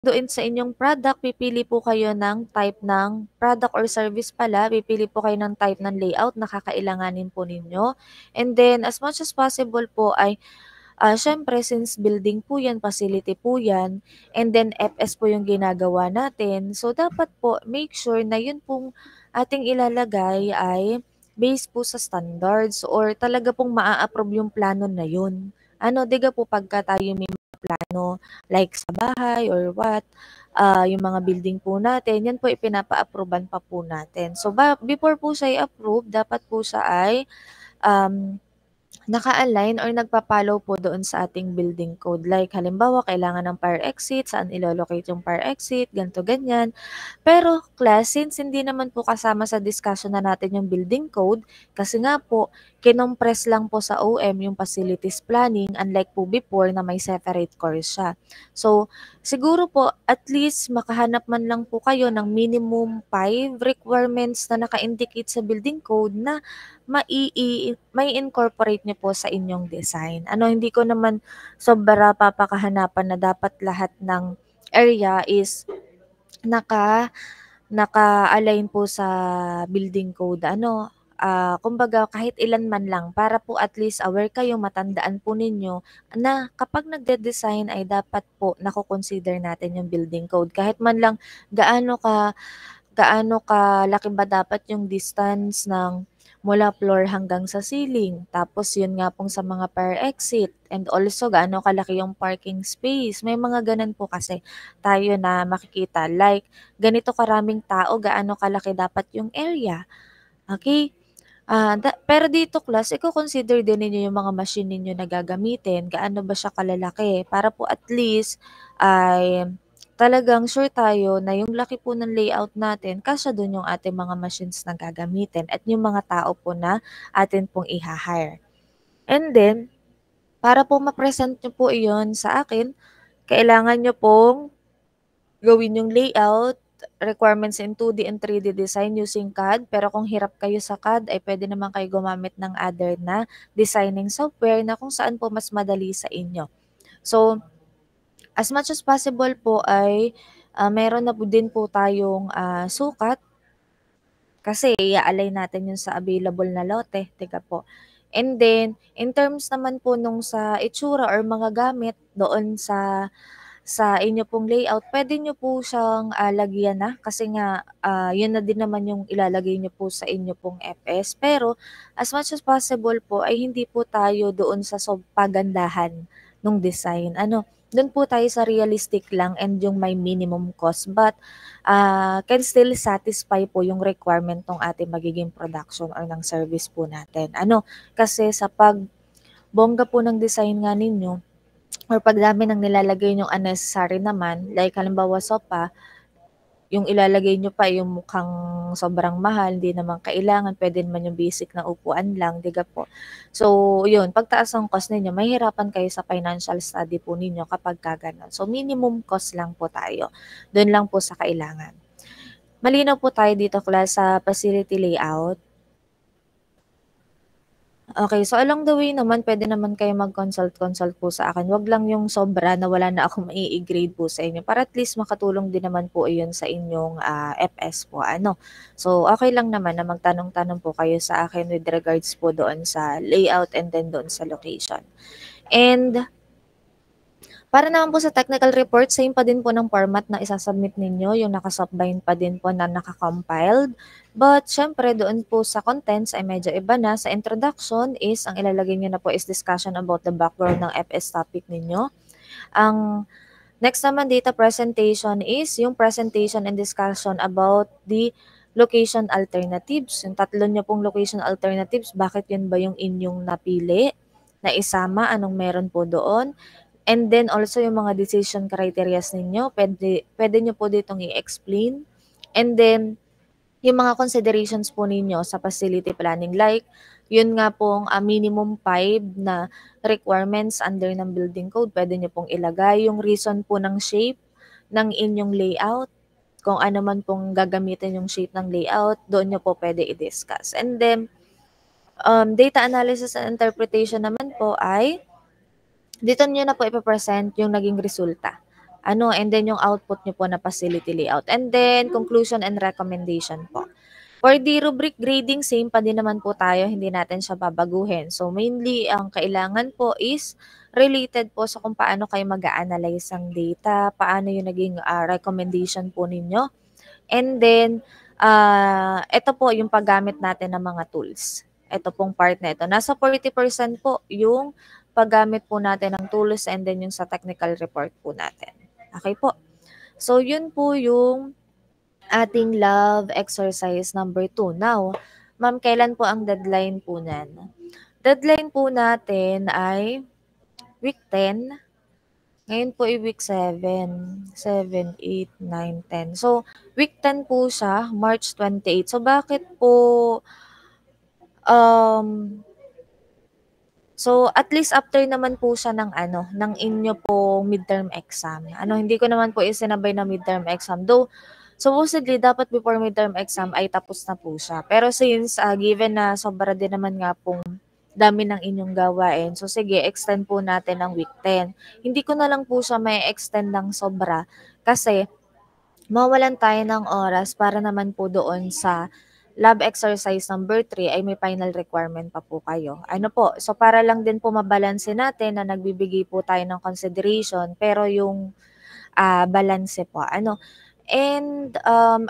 doon sa inyong product, pipili po kayo ng type ng product or service pala, pipili po kayo ng type ng layout na kakailanganin po ninyo. And then, as much as possible po ay siyempre since building po 'yan, facility po 'yan, and then FS po yung ginagawa natin. So, dapat po make sure na yun pong ating ilalagay ay based po sa standards or talaga pong maa-approve yung plano na yun. Ano, 'di ba po pagka tayo may mga plano like sa bahay or what, yung mga building po natin, yan po ipinapa-approvean pa po natin. So, before po siya i-approve, dapat po siya ay um, naka-align or nagpa-follow po doon sa ating building code. Like halimbawa, kailangan ng fire exit, saan ilo-locate yung fire exit, ganito, ganyan. Pero class, since hindi naman po kasama sa discussion na natin yung building code, kasi nga po, kinompress lang po sa OM yung facilities planning, unlike po before na may separate course siya. So, siguro po, at least makahanap man lang po kayo ng minimum 5 requirements na naka-indicate sa building code na mai-incorporate niyo po sa inyong design. Ano, hindi ko naman sobra papakahanapan na dapat lahat ng area is naka naka-align po sa building code. Ano, kumbaga kahit ilan man lang para po at least aware kayo, matandaan po ninyo na kapag nagde-design ay dapat po nako-consider natin yung building code. Kahit man lang gaano ka gaano kalaki ba dapat yung distance ng mula floor hanggang sa ceiling. Tapos yun nga pong sa mga fire exit and also gaano kalaki yung parking space. May mga ganun po kasi tayo na makikita like ganito karaming tao, gaano kalaki dapat yung area. Okay? Pero dito class, iko-consider din ninyo yung mga machine ninyo na gagamitin, gaano ba siya kalalaki para po at least ay talagang sure tayo na yung laki po ng layout natin kasya dun yung ating mga machines na gagamitin at yung mga tao po na atin pong iha-hire. And then, para po ma-present niyo po iyon sa akin, kailangan niyo pong gawin yung layout, requirements in 2D and 3D design using CAD. Pero kung hirap kayo sa CAD, ay pwede naman kayo gumamit ng other na designing software na kung saan po mas madali sa inyo. So, as much as possible po ay meron na po din po tayong sukat kasi i-align natin yun sa available na lote, teka po. And then, in terms naman po nung sa itsura or mga gamit doon sa inyo pong layout, pwede nyo po siyang lagyan na kasi nga yun na din naman yung ilalagay nyo po sa inyo pong FS. Pero as much as possible po ay hindi po tayo doon sa pagandahan ng design. Ano, doon po tayo sa realistic lang and yung may minimum cost but can still satisfy po yung requirement ng ating magiging production or ng service po natin. Ano, kasi sa bongga po ng design nga ninyo, or pagdami ng nilalagay niyong unnecessary naman, like halimbawa sopa, yung ilalagay niyo pa yung mukhang sobrang mahal, hindi naman kailangan, pwede naman yung basic na upuan lang, 'di ba po? So, yun, pagtaas ang cost ninyo, mahihirapan kayo sa financial study po ninyo kapagka gano'n. So, minimum cost lang po tayo, dun lang po sa kailangan. Malinaw po tayo dito class sa facility layout. Okay, so along the way naman pwede naman kayo mag-consult po sa akin. Wag lang yung sobra na wala na akong mai-i-grade po sa inyo para at least makatulong din naman po iyon sa inyong FS po ano. So, okay lang naman na magtanong-tanong po kayo sa akin with regards po doon sa layout and then doon sa location. And para naman po sa technical report, same pa din po ng format na isa-submit ninyo, yung naka-softbind pa din po na naka-compiled. But syempre doon po sa contents ay medyo iba na. Sa introduction is, ang ilalagay nyo na po is discussion about the background ng FS topic ninyo. Ang next naman data presentation is yung presentation and discussion about the location alternatives. Yung tatlo nyo pong location alternatives, bakit yun ba yung inyong napili na isama, anong meron po doon. And then also yung mga decision criterias ninyo, pwede nyo po ditong i-explain. And then, yung mga considerations po ninyo sa facility planning like, yun nga pong minimum 5 na requirements under ng building code, pwede nyo pong ilagay. Yung reason po ng shape ng inyong layout, kung ano man pong gagamitin yung shape ng layout, doon nyo po pwede i-discuss. And then, data analysis and interpretation naman po ay, dito niyo na po ipe-present yung naging resulta. And then yung output nyo po na facility layout. And then, conclusion and recommendation po. For the rubric grading, same pa din naman po tayo, hindi natin siya babaguhin. So, mainly, ang kailangan po is related po sa kung paano kayo mag-a-analyze ng data, paano yung naging recommendation po ninyo. And then, ito po yung paggamit natin ng mga tools. Ito pong part na ito. Nasa 40% po yung paggamit po natin ng tools and then yung sa technical report po natin. Okay po. So, yun po yung ating love exercise number 2. Now, ma'am, kailan po ang deadline po nan? Deadline po natin ay week 10. Ngayon po ay week 7. 7, 8, 9, 10. So, week 10 po siya, March 28. So, bakit po um, So, at least after naman po siya ng inyo pong midterm exam. Hindi ko naman po isinabay na midterm exam. Though, supposedly, dapat before midterm exam ay tapos na po siya. Pero since, given na sobra din naman nga pong dami ng inyong gawain, so sige, extend po natin ng week 10. Hindi ko na lang po siya may extend ng sobra kasi mawalan tayo ng oras para naman po doon sa lab exercise number 3 ay may final requirement pa po kayo. So para lang din po mabalanse natin na nagbibigay po tayo ng consideration pero yung balanse po. And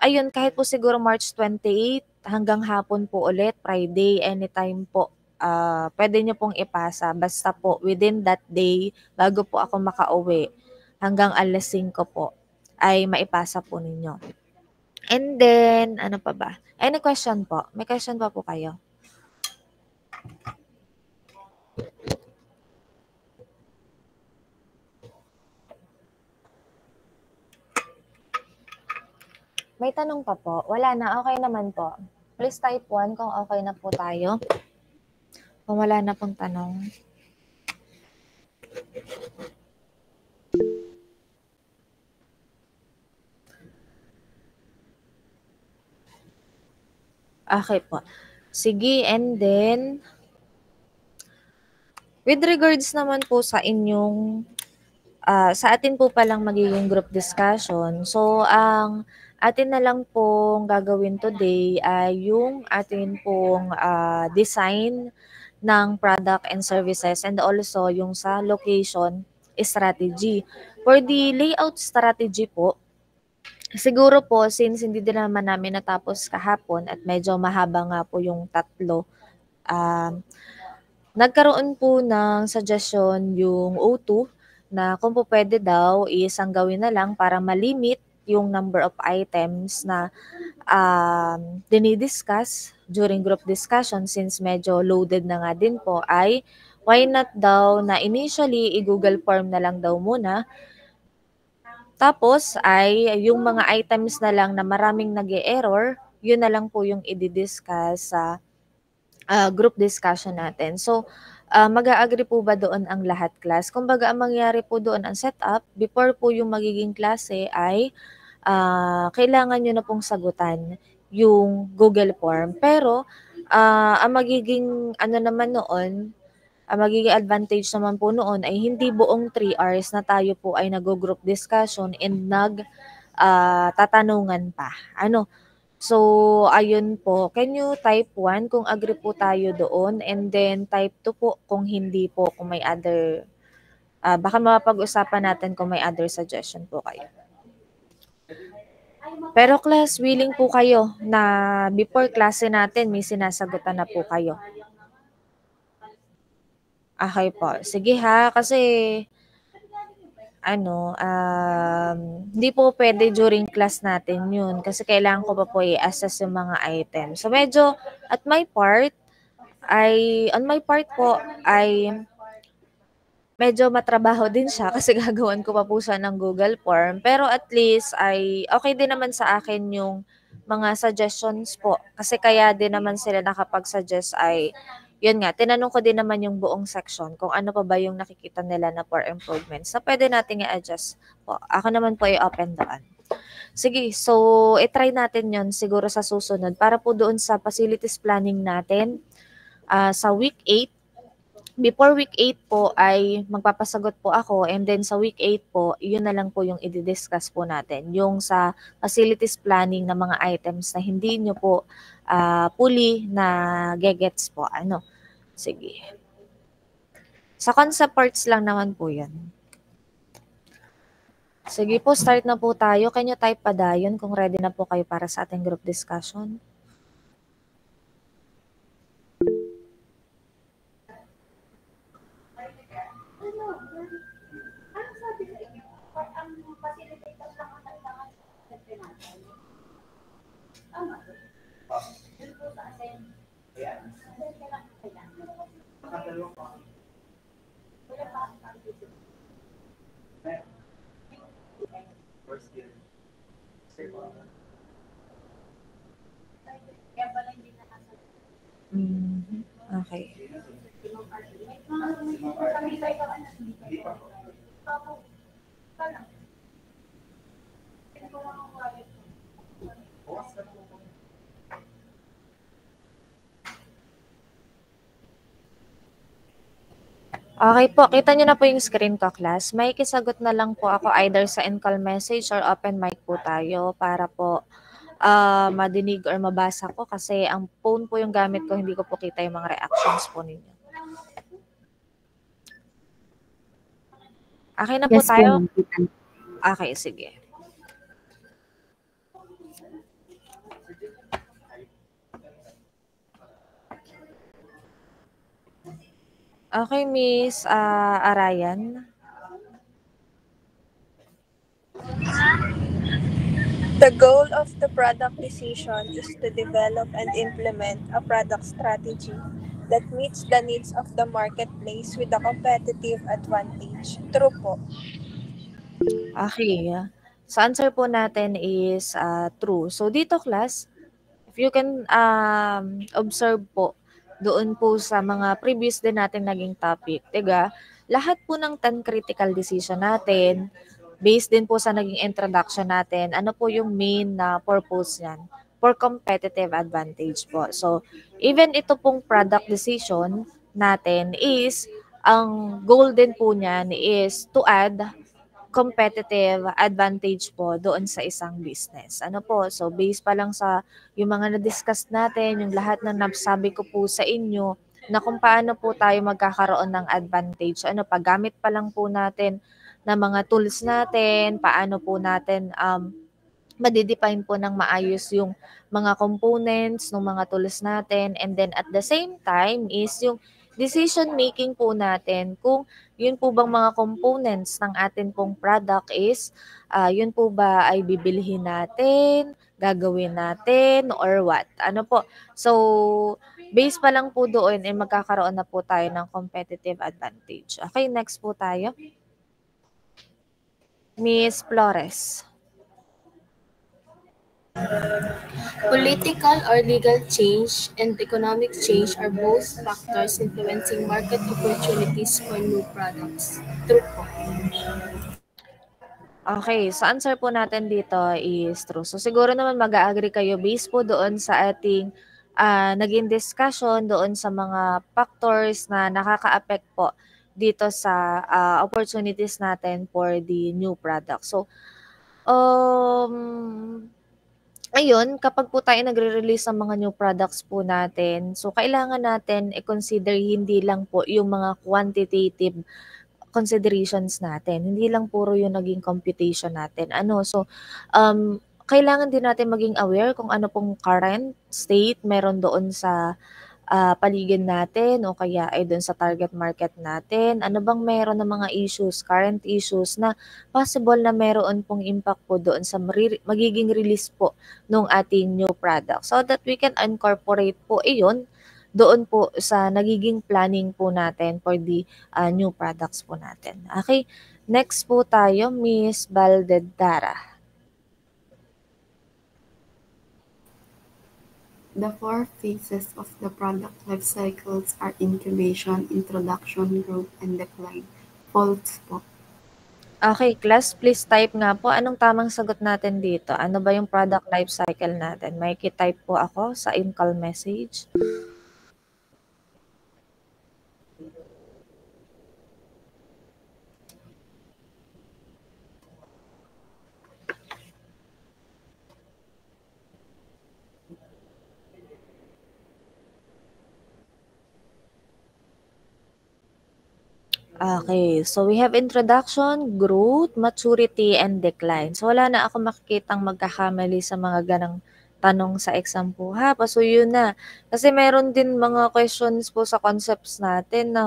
ayun, kahit po siguro March 28 hanggang hapon po ulit, Friday, anytime po, pwede nyo pong ipasa. Basta po within that day, bago po ako makauwi, hanggang alas 5 po, ay maipasa po ninyo. And then, ano pa ba? Any question po? May question pa po kayo? May tanong pa po? Wala na, okay naman po. Please type 1 kung okay na po tayo. Kung wala na pong tanong. Okay po. Sige, and then, with regards naman po sa inyong, sa atin po palang magiging group discussion, so ang atin na lang pong gagawin today ay yung atin pong design ng product and services and also yung sa location strategy. For the layout strategy po, siguro po since hindi din naman namin natapos kahapon at medyo mahaba nga po yung tatlo, nagkaroon po ng suggestion yung O2 na kung po pwede daw isang gawin na lang para malimit yung number of items na dinidiscuss during group discussion since medyo loaded na nga din po ay why not daw na initially i-Google form na lang daw muna. Tapos ay yung mga items na lang na maraming nag-e-error, yun na lang po yung i-discuss sa group discussion natin. So, mag-a-agree po ba doon ang lahat class? Kumbaga, ang mangyari po doon ang setup, before po yung magiging klase ay kailangan nyo na pong sagutan yung Google form. Pero, ang magiging naman noon, ang magiging advantage naman po noon ay hindi buong 3 hours na tayo po ay nag-group discussion and tatanungan pa. So, ayun po. Can you type 1 kung agree po tayo doon and then type 2 po kung hindi po, kung may other, baka mapag-usapan natin kung may other suggestion po kayo. Pero class, willing po kayo na before klase natin may sinasagutan na po kayo. Okay po. Sige ha, kasi hindi po pwede during class natin yun kasi kailangan ko pa po i-assess yung mga items. So medyo on my part po ay medyo matrabaho din siya kasi gagawan ko pa po siya ng Google form. Pero at least ay okay din naman sa akin yung mga suggestions po. Kasi kaya din naman sila nakapag-suggest ay, yun nga, tinanong ko din naman yung buong section kung ano pa ba yung nakikita nila na for improvements na pwede natin i-adjust po. Ako naman po i-open doon. Sige, so i-try natin yon siguro sa susunod para po doon sa facilities planning natin sa week 8 before week 8 po ay magpapasagot po ako, and then sa week 8 po, yun na lang po yung i-discuss po natin. Yung sa facilities planning na mga items na hindi nyo po fully na gegets po. Ano? Sige. Sa concept parts lang naman po yan. Sige po, start na po tayo. Can you type pa dayon kung ready na po kayo para sa ating group discussion? Okay. Okay po, kita nyo na po yung screen ko, class. May kisagot na lang po ako either sa in-call message or open mic po tayo para po madinig or mabasa ko kasi ang phone po yung gamit ko, hindi ko po kita yung mga reactions po ninyo. Okay na po Yes tayo? po. Okay, sige. Okay, Miss Arayan. The goal of the product decision is to develop and implement a product strategy that meets the needs of the marketplace with a competitive advantage. True po. Okay. So, answer po natin is true. So, dito, class, if you can observe po, doon po sa mga previous din natin naging topic, diga, lahat po ng 10 critical decision natin, based din po sa naging introduction natin, ano po yung main na purpose niyan? For competitive advantage po. So, even ito pong product decision natin is, ang goal din po niyan is to add competitive advantage po doon sa isang business. Ano po, so based pa lang sa yung mga na-discuss natin, yung lahat ng nasabi ko po sa inyo, na kung paano po tayo magkakaroon ng advantage. Ano, paggamit pa lang po natin ng mga tools natin, paano po natin madidefine po ng maayos yung mga components ng mga tools natin, and then at the same time is yung decision making po natin kung yun po bang mga components ng atin pong product is yun po ba ay bibilhin natin, gagawin natin, or what? Ano po? So, base pa lang po doon ay magkakaroon na po tayo ng competitive advantage. Okay, next po tayo. Miss Flores. Political or legal change and economic change are both factors influencing market opportunities for new products. True po. Okay, so answer po natin dito is true. So siguro naman mag-agree kayo based po doon sa ating naging discussion doon sa mga factors na nakaka-affect po dito sa opportunities natin for the new product. So, ayun, kapag po tayo nagre-release ng mga new products po natin, so kailangan natin i-consider hindi lang po yung mga quantitative considerations natin. Hindi lang puro yung naging computation natin. So, kailangan din natin maging aware kung ano pong current state meron doon sa paligid natin o kaya ay doon sa target market natin. Ano bang meron ng mga issues, current issues na possible na meron pong impact po doon sa magiging release po ng ating new product, so that we can incorporate po iyon doon po sa nagiging planning po natin for the new products po natin. Okay, next po tayo, Miss Valdedara. The 4 phases of the product life cycles are incubation, introduction, growth, and decline. False po. Okay, class, please type nga po anong tamang sagot natin dito. Ano ba yung product life cycle natin? May type po ako sa in-call message. Okay, so we have introduction, growth, maturity, and decline. So wala na ako makikitang magkakamali sa mga ganang tanong sa exam po ha. Pasuyo na. Kasi meron din mga questions po sa concepts natin na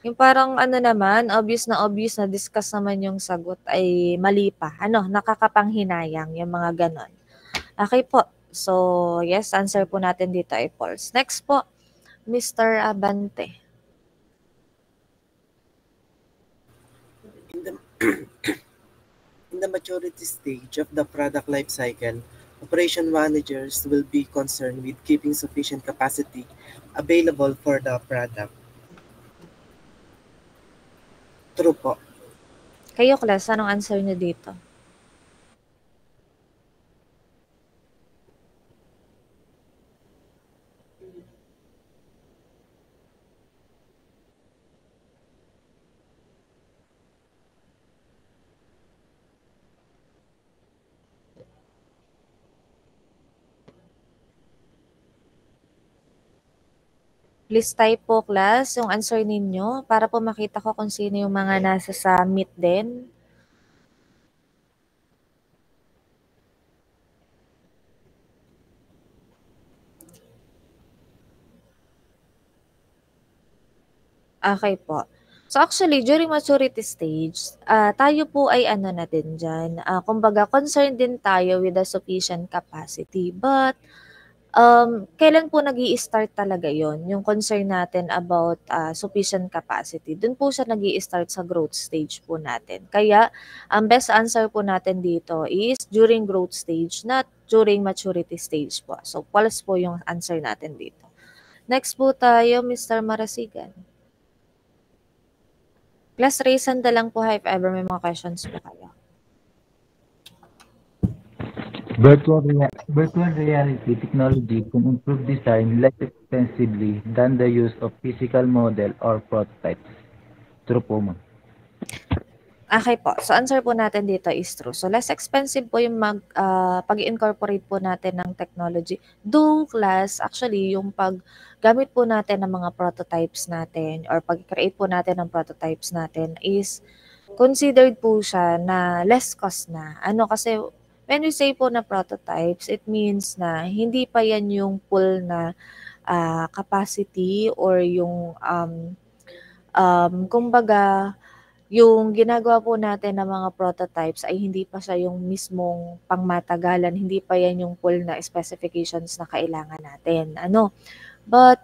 yung parang ano naman, obvious na discuss naman yung sagot ay mali pa. Ano, nakakapanghinayang yung mga ganon. Okay po. So, yes, answer po natin dito ay false. Next po, Mr. Abante. In the in the maturity stage of the product life cycle, operation managers will be concerned with keeping sufficient capacity available for the product. True po. Kayo, class, anong answer niyo dito? Please type po, class, yung answer ninyo para po makita ko kung sino yung mga nasa sa meet din. Okay po. So actually, during maturity stage, tayo po ay ano na din dyan, kumbaga concerned din tayo with the sufficient capacity. But kailan po nag start talaga yon yung concern natin about sufficient capacity? Dun po siya nag start sa growth stage po natin. Kaya, ang best answer po natin dito is during growth stage, not during maturity stage po. So, false po yung answer natin dito. Next po tayo, Mr. Marasigan. Class, raise hand na lang po ha if ever may mga questions po kayo. Virtual reality technology can improve design less expensively than the use of physical model or prototypes. True po, ma'am. Okay po. So, answer po natin dito is true. So, less expensive po yung pag-incorporate po natin ng technology. Though, class, actually, yung paggamit po natin ng mga prototypes natin or pag-create po natin ng prototypes natin is considered po siya na less cost na. Ano kasi, when we say po na prototypes, it means na hindi pa yan yung full na capacity or yung kumbaga, yung ginagawa po natin ng mga prototypes ay hindi pa siya yung mismong pangmatagalan, hindi pa yan yung full na specifications na kailangan natin. But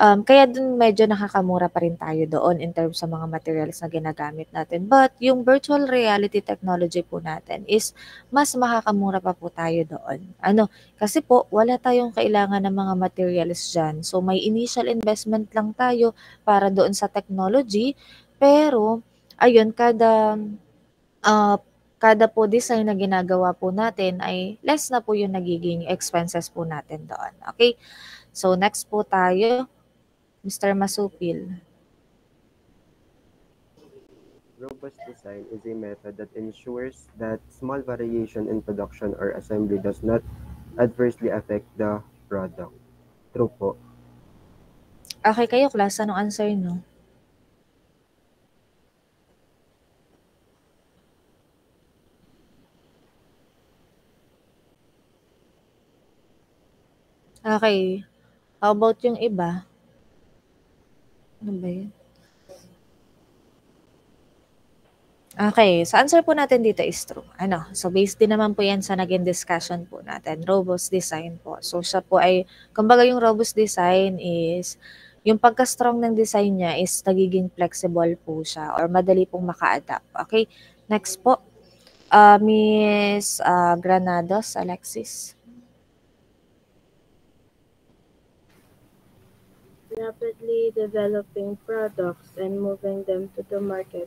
kaya dun medyo nakakamura pa rin tayo doon in terms sa mga materials na ginagamit natin. But yung virtual reality technology po natin is mas makakamura pa po tayo doon. Kasi po wala tayong kailangan ng mga materials dyan. So may initial investment lang tayo para doon sa technology. Pero ayun, kada po design na ginagawa po natin ay less na po yung nagiging expenses po natin doon. Okay? So next po tayo, Mr. Masupil. Robust design is a method that ensures that small variation in production or assembly does not adversely affect the product. True po. Okay kayo, class. Anong answer nyo? Okay. How about yung iba? Ano ba yun? Okay, so answer po natin dito is true. So based din naman po yan sa naging discussion po natin, robust design po. So siya po ay, kumbaga yung robust design is, yung pagka-strong ng design niya is nagiging flexible po siya or madali pong maka-adapt. Okay, next po, Miss Granados, Alexis. Rapidly developing products and moving them to the market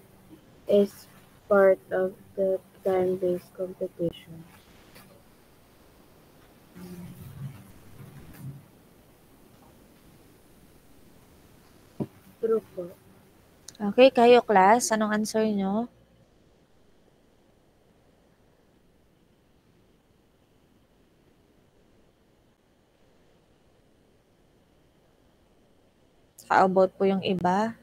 is part of the time-based competition. True po. Okay, kayo class, anong answer nyo? How about po yung iba?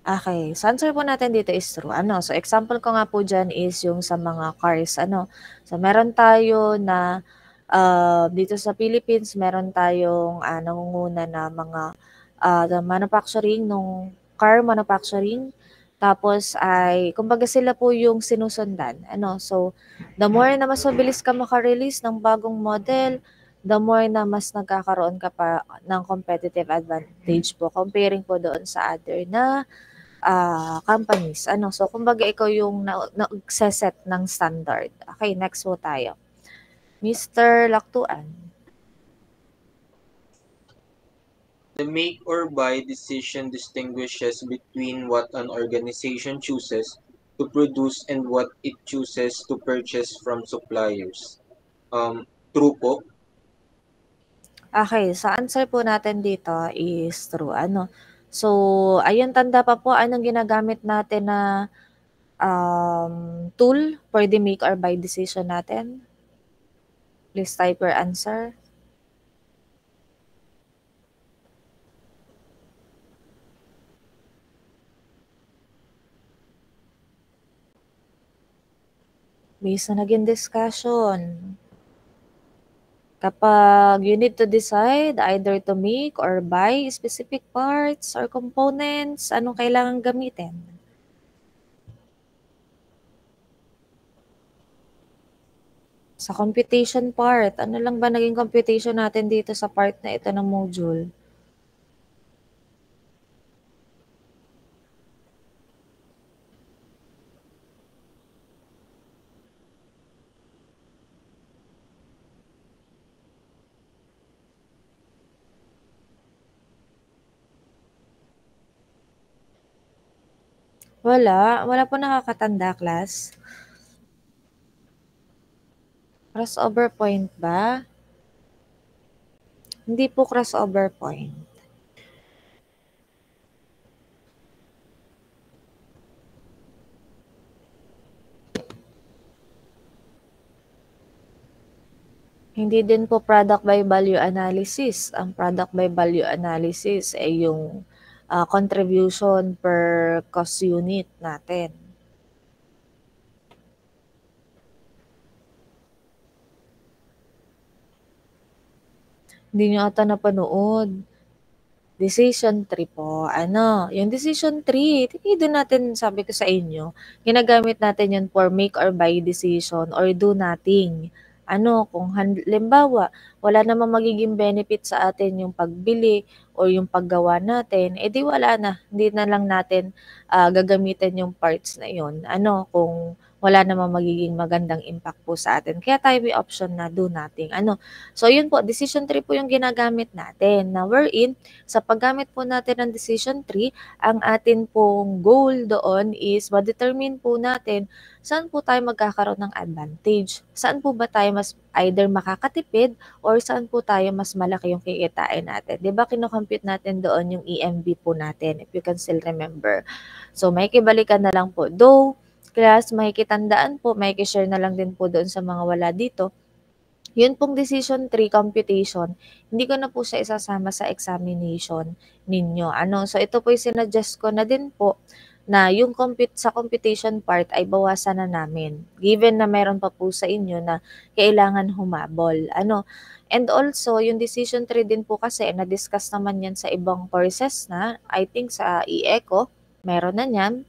Okay, so answer po natin dito is true. So example ko nga po dyan is yung sa mga cars. So meron tayo na dito sa Philippines, meron tayong nangunguna na mga manufacturing nung car manufacturing. Tapos ay, kumbaga sila po yung sinusundan. So the more na mas mabilis ka maka-release ng bagong model, the more na mas nagkakaroon ka pa ng competitive advantage po comparing po doon sa other na companies. So kumbaga ikaw yung nagse-set ng standard. Okay, next po tayo. Mr. Laktuan. The make or buy decision distinguishes between what an organization chooses to produce and what it chooses to purchase from suppliers. True po. Okay, so answer po natin dito is true. So, ayun, tanda pa po, anong ginagamit natin na tool for the make or buy decision natin? Please type your answer. Based na naging discussion. Kapag you need to decide either to make or buy specific parts or components, anong kailangan gamitin? Sa computation part, ano lang ba naging computation natin dito sa part na ito ng module? Wala po nakakatanda, class. Crossover point ba? Hindi po crossover point. Hindi din po product by value analysis. Ang product by value analysis ay yung contribution per cost unit natin. Hindi nyo ata napanood. Decision tree po. Yung decision tree, doon natin, sabi ko sa inyo, ginagamit natin yun for make or buy decision or do nothing. Kung halimbawa, wala namang magiging benefit sa atin yung pagbili o yung paggawa natin, di wala na. Hindi na lang natin gagamitin yung parts na yun. Kung wala namang magiging magandang impact po sa atin. Kaya tayo may option na do nothing. So yun po, decision tree po yung ginagamit natin na wherein sa paggamit po natin ng decision tree, ang atin pong goal doon is ma-determine po natin saan po tayo magkakaroon ng advantage. Saan po ba tayo mas either makakatipid or saan po tayo mas malaki yung kikitain natin. Diba kinocompute natin doon yung EMV po natin, if you can still remember. So may kibalikan na lang po. Though, class, makikitandaan po, makikishare na lang din po doon sa mga wala dito. Yun pong decision tree computation, hindi ko na po siya isasama sa examination ninyo. So ito po yung sinuggest ko na din po na yung sa computation part ay bawasan na namin. Given na meron pa po sa inyo na kailangan humabol. And also, yung decision tree din po kasi, na-discuss naman yan sa ibang courses na, I think sa e-eco, meron na yan.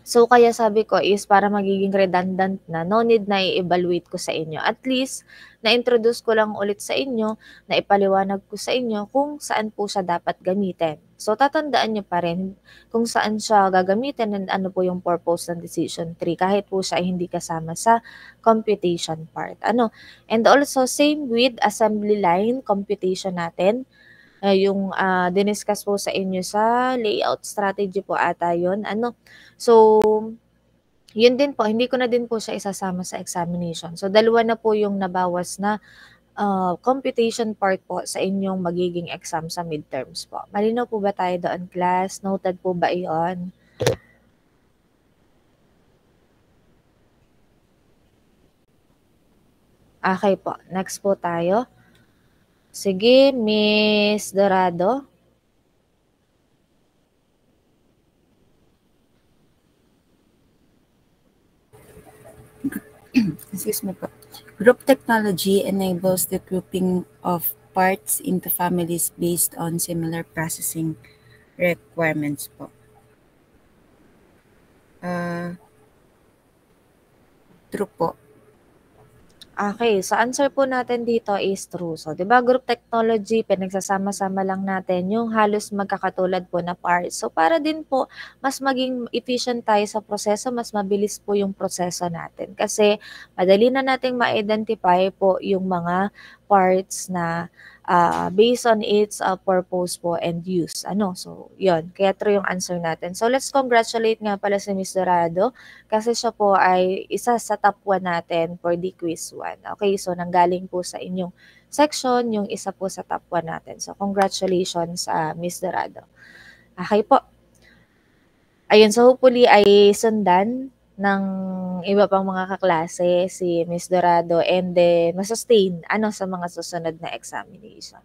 So, kaya sabi ko is para magiging redundant na, no need na i-evaluate ko sa inyo. At least, na-introduce ko lang ulit sa inyo, na ipaliwanag ko sa inyo kung saan po siya dapat gamitin. So, tatandaan nyo pa rin kung saan siya gagamitin and ano po yung purpose ng decision tree kahit po siya ay hindi kasama sa computation part. And also, same with assembly line computation natin. Yung diniscuss po sa inyo sa layout strategy po ata yun. So, yun din po, hindi ko na din po siya isasama sa examination. So, dalawa na po yung nabawas na computation part po sa inyong magiging exam sa midterms po. Malinaw po ba tayo doon, class? Noted po ba iyon? Okay po, next po tayo. Sige, Miss Dorado. excuse me po. Group technology enables the grouping of parts into families based on similar processing requirements po. True po. Okay, so answer po natin dito is true. So, 'di ba, group technology, pinagsasama-sama lang natin yung halos magkakatulad po na parts. So, para din po mas maging efficient tayo sa proseso, mas mabilis po yung proseso natin. Kasi madali na nating ma-identify po yung mga parts na based on its purpose po and use. So, yun. Kaya true yung answer natin. So, let's congratulate nga pala si Ms. Dorado kasi siya po ay isa sa top 1 natin for the quiz 1. Okay, so nanggaling po sa inyong section yung isa po sa top 1 natin. So, congratulations, Ms. Dorado. Okay po. Ayun, so hopefully ay sundan ng iba pang mga kaklase si Ms. Dorado and then masustain sa mga susunod na examination.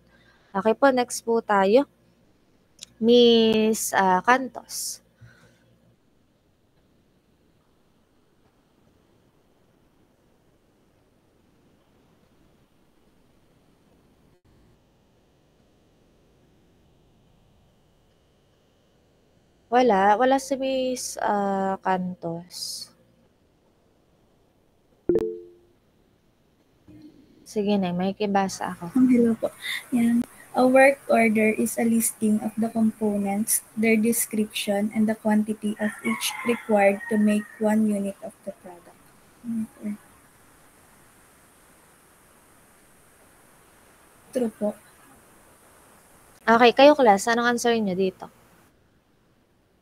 Okay po, next po tayo. Miss Cantos. Wala si Miss Cantos. Sige na, may kibasa ako. Hello po. Yan. A work order is a listing of the components, their description, and the quantity of each required to make 1 unit of the product. True po. Okay, kayo class, anong answer niyo dito?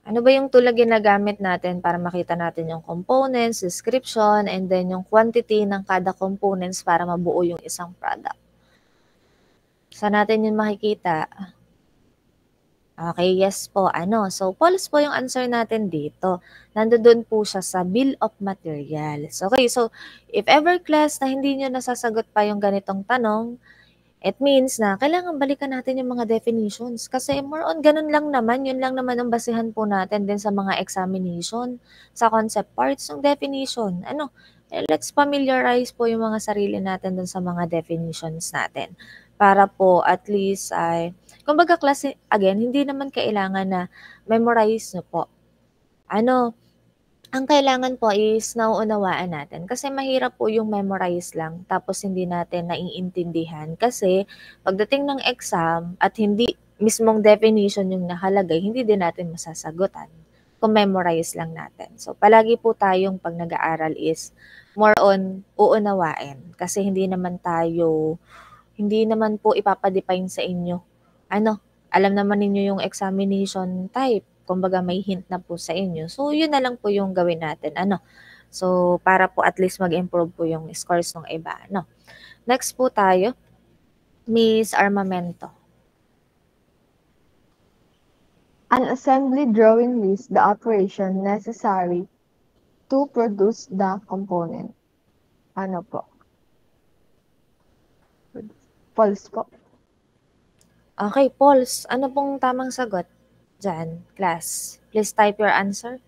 Ano ba yung tool na ginagamit natin para makita natin yung components, description, and then yung quantity ng kada components para mabuo yung isang product? Saan natin yun makikita? Okay, yes po. So, false po yung answer natin dito. Nandoon po siya sa bill of materials. Okay, so if ever class na hindi nyo nasasagot pa yung ganitong tanong, it means na kailangan balikan natin yung mga definitions. Kasi more on ganun lang naman, yun lang naman ang basihan po natin din sa mga examination, sa concept parts ng definition. Let's familiarize po yung mga sarili natin dun sa mga definitions natin. Para po at least ay, kumbaga class, again, hindi naman kailangan na memorize nyo po. Ang kailangan po is nauunawaan natin kasi mahirap po yung memorize lang tapos hindi natin naiintindihan kasi pagdating ng exam at hindi mismong definition yung nakalagay, hindi din natin masasagutan kung memorize lang natin. So, palagi po tayong pag nag-aaral is more on uunawain kasi hindi naman po ipapadefine sa inyo. Alam naman ninyo yung examination type. Kumbaga may hint na po sa inyo. So, yun na lang po yung gawin natin. So, para po at least mag-improve po yung scores ng iba. Next po tayo, Miss Armamento. An assembly drawing lists the operation necessary to produce the component. Po? False po. Okay, false. Ano pong tamang sagot? Diyan, class. Please type your answer.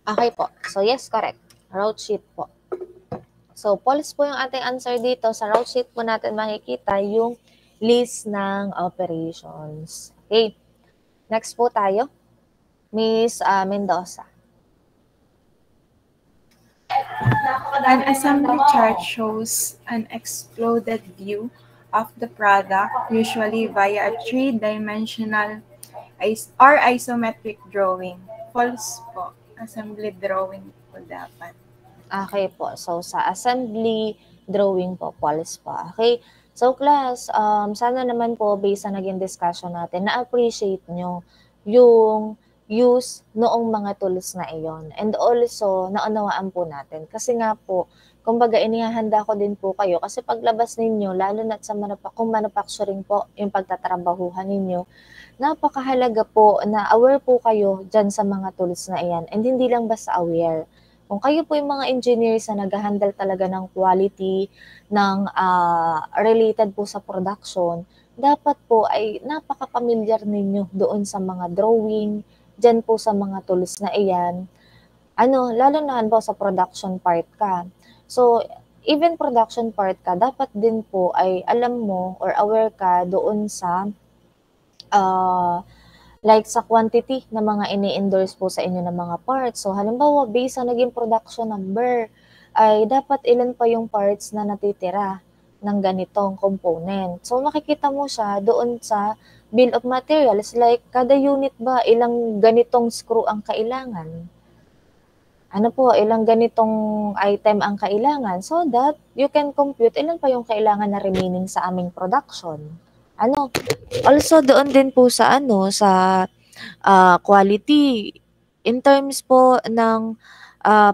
Okay po. So, yes, correct. Route sheet po. So, false po yung ating answer dito. Sa route sheet po natin makikita yung list ng operations. Okay. Next po tayo. Miss Mendoza. An assembly chart shows an exploded view of the product, usually via a three-dimensional or isometric drawing. False po. Assembly drawing po dapat. Okay po. So, sa assembly drawing po, false po. Okay. So, class, sana naman po, based sa naging discussion natin, na-appreciate nyo yung use noong mga tools na iyon. And also, naunawaan po natin. Kasi nga po, kumbaga inihahanda ko din po kayo kasi paglabas ninyo, lalo na sa kung manufacturing po, yung pagtatrabahuhan ninyo, napakahalaga po na aware po kayo dyan sa mga tools na iyan. And hindi lang basta aware, Kung kayo po yung mga engineers na nag-handle talaga ng quality, ng related po sa production, dapat po ay napaka-pamilyar ninyo doon sa mga drawing, dyan po sa mga tools na iyan. Lalo na po sa production part ka. So, even production part ka, dapat din po ay alam mo or aware ka doon sa like sa quantity na mga ini-endorse po sa inyo ng mga parts. So, halimbawa, based sa naging production number, ay dapat ilan pa yung parts na natitira ng ganitong component. So, makikita mo siya doon sa bill of materials, like kada unit ba, ilang ganitong screw ang kailangan? Ilang ganitong item ang kailangan so that you can compute ilan pa yung kailangan na remaining sa aming production. Also doon din po sa quality in terms po ng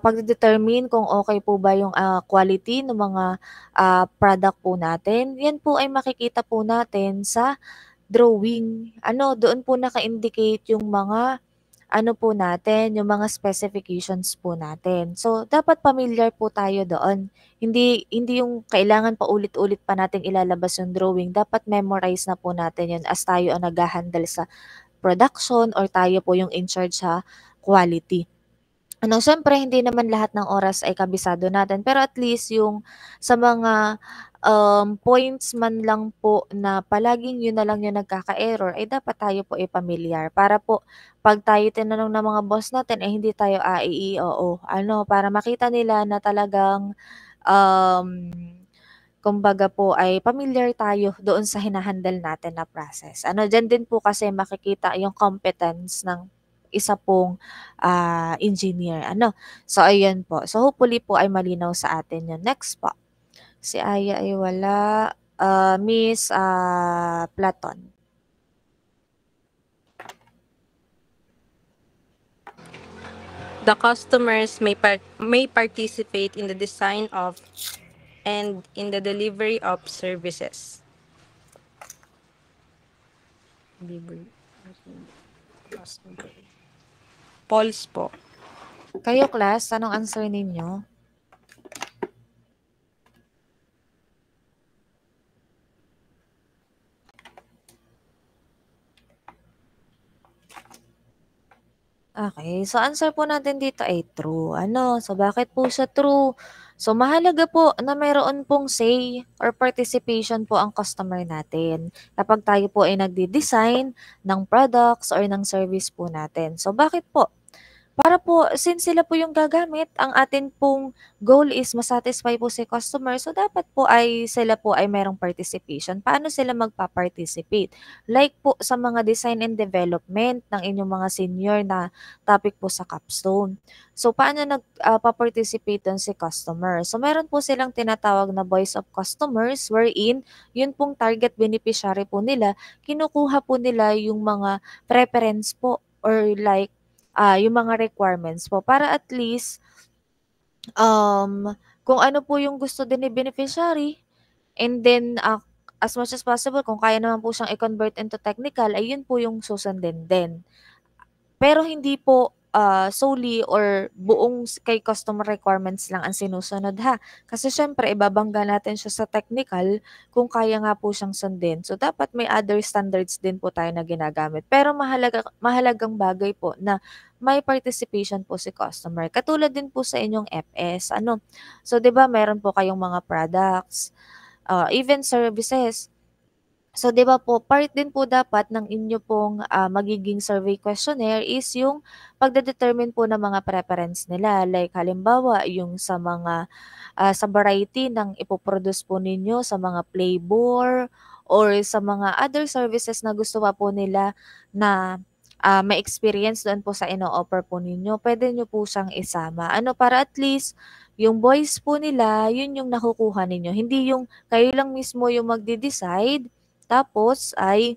pagde-determine kung okay po ba yung quality ng mga product po natin. Yan po ay makikita po natin sa drawing. Doon po naka-indicate yung mga po natin, yung mga specifications po natin. So, dapat familiar po tayo doon. Hindi yung kailangan pa ulit-ulit pa nating ilalabas yung drawing. Dapat memorize na po natin yun as tayo ang nag-handle sa production or tayo po yung in charge sa quality. Siyempre hindi naman lahat ng oras ay kabisado natin, pero at least yung sa mga points man lang po na palaging yun na lang yung nagkaka-error ay dapat tayo po ay pamilyar para po 'pag tayo tinanong ng mga boss natin ay hindi tayo oo. Para makita nila na talagang um, kumbaga po ay pamilyar tayo doon sa hinahandle natin na process. Diyan din po kasi makikita yung competence ng isa pong engineer. So, ayun po. So, hopefully po ay malinaw sa atin yun. Next po. Si Aya ay wala. Miss Platon. The customers may participate in the design of and in the delivery of services. False po. Kayo, class, anong answer ninyo? Okay, so answer po natin dito ay true. So bakit po siya true? So mahalaga po na mayroon pong say or participation po ang customer natin kapag tayo po ay nagde-design ng products or ng service po natin. So bakit po? Para po, since sila po yung gagamit, ang atin pong goal is masatisfy po si customer. So, dapat po ay sila po ay merong participation. Paano sila magpa-participate? Like po sa mga design and development ng inyong mga senior na topic po sa capstone. So, paano nagpa-participate doon si customer? So, meron po silang tinatawag na voice of customers wherein yun pong target beneficiary po nila, kinukuha po nila yung mga preference po or like yung mga requirements po para at least kung ano po yung gusto din ni beneficiary and then as much as possible kung kaya naman po siyang i-convert into technical ay yun po yung susundin din. Pero hindi po solely or buong kay customer requirements lang ang sinusunod ha. Kasi syempre ibabangga natin siya sa technical kung kaya nga po siyang sundin. So dapat may other standards din po tayo na ginagamit. Pero mahalagang bagay po na may participation po si customer. Katulad din po sa inyong FS. So 'di ba meron po kayong mga products, even services. So, 'di ba po, part din po dapat ng inyo pong magiging survey questionnaire is yung pagde-determine po ng mga preference nila. Like halimbawa, yung sa mga sa variety ng ipoproduce po ninyo sa mga flavor or sa mga other services na gusto pa po nila na ma-experience doon po sa ino-offer po ninyo, pwede nyo po siyang isama. Para at least yung voice po nila, yun yung nakukuha ninyo. Hindi yung kayo lang mismo yung magde-decide tapos ay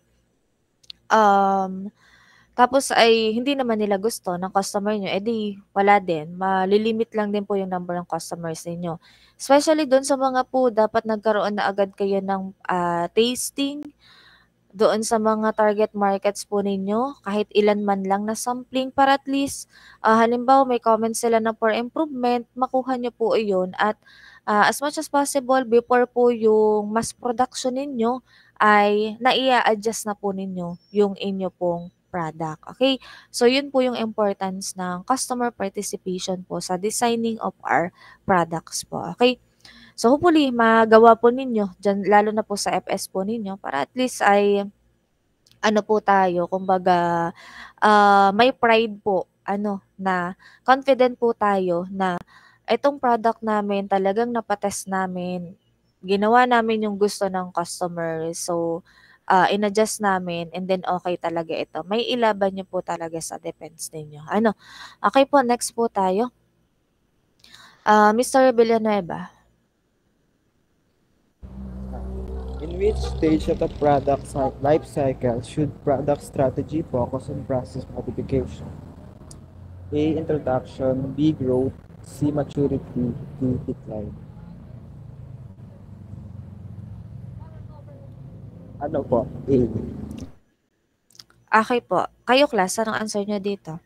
hindi naman nila gusto ng customer nyo, edi wala din. Malilimit lang din po yung number ng customers ninyo. Especially doon sa mga po, dapat nagkaroon na agad kayo ng tasting doon sa mga target markets po ninyo, kahit ilan man lang na sampling para at least halimbawa may comments sila na for improvement, makuha nyo po iyon at as much as possible before po yung mass production ninyo ay naia-adjust na po ninyo yung inyo pong product. Okay? So, yun po yung importance ng customer participation po sa designing of our products po. Okay? So, hopefully, magawa po ninyo, dyan, lalo na po sa FS po ninyo, para at least ay, ano po tayo, kumbaga, may pride po, na confident po tayo na itong product namin talagang napatest namin, ginawa namin yung gusto ng customer. So, in-adjust namin and then okay talaga ito. May ilaban niyo po talaga sa defense ninyo. Okay po, next po tayo. Mr. Villanueva. In which stage of the product life cycle should product strategy focus on process modification? A. Introduction, B. Growth, C. Maturity, D. Decline. Ano po? A. Okay po. Kayo, class, anong answer nyo dito?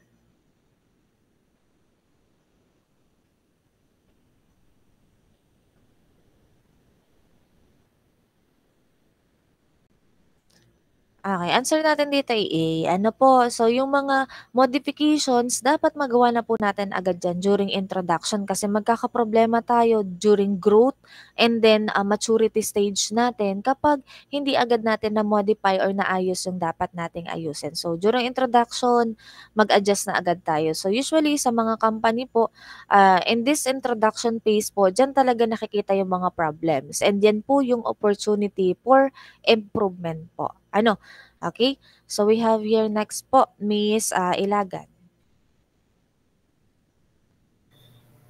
Okay, answer natin dito ay A. Ano po, so yung mga modifications, dapat magawa na po natin agad dyan during introduction kasi magkakaproblema tayo during growth and then maturity stage natin kapag hindi agad natin na-modify or naayos yung dapat nating ayusin. So, during introduction, mag-adjust na agad tayo. So, usually sa mga company po, in this introduction phase po, dyan talaga nakikita yung mga problems and yan po yung opportunity for improvement po. Okay? So, we have here next po, Miss Ilagan.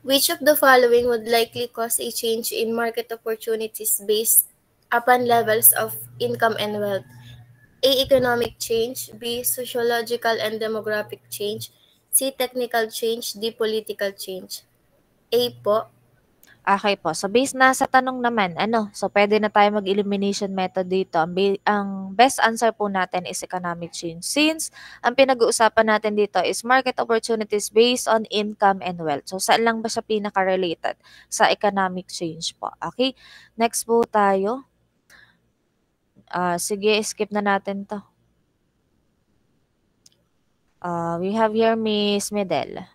Which of the following would likely cause a change in market opportunities based upon levels of income and wealth? A. Economic change. B. Sociological and demographic change. C. Technical change. D. Political change. A po. Okay po. So, based na sa tanong naman, so pwede na tayo mag-elimination method dito. Ang best answer po natin is economic change. Since ang pinag-uusapan natin dito is market opportunities based on income and wealth. So, saan lang ba siya pinaka-related? Sa economic change po. Okay? Next po tayo. Sige, skip na natin to. We have here Miss Medel.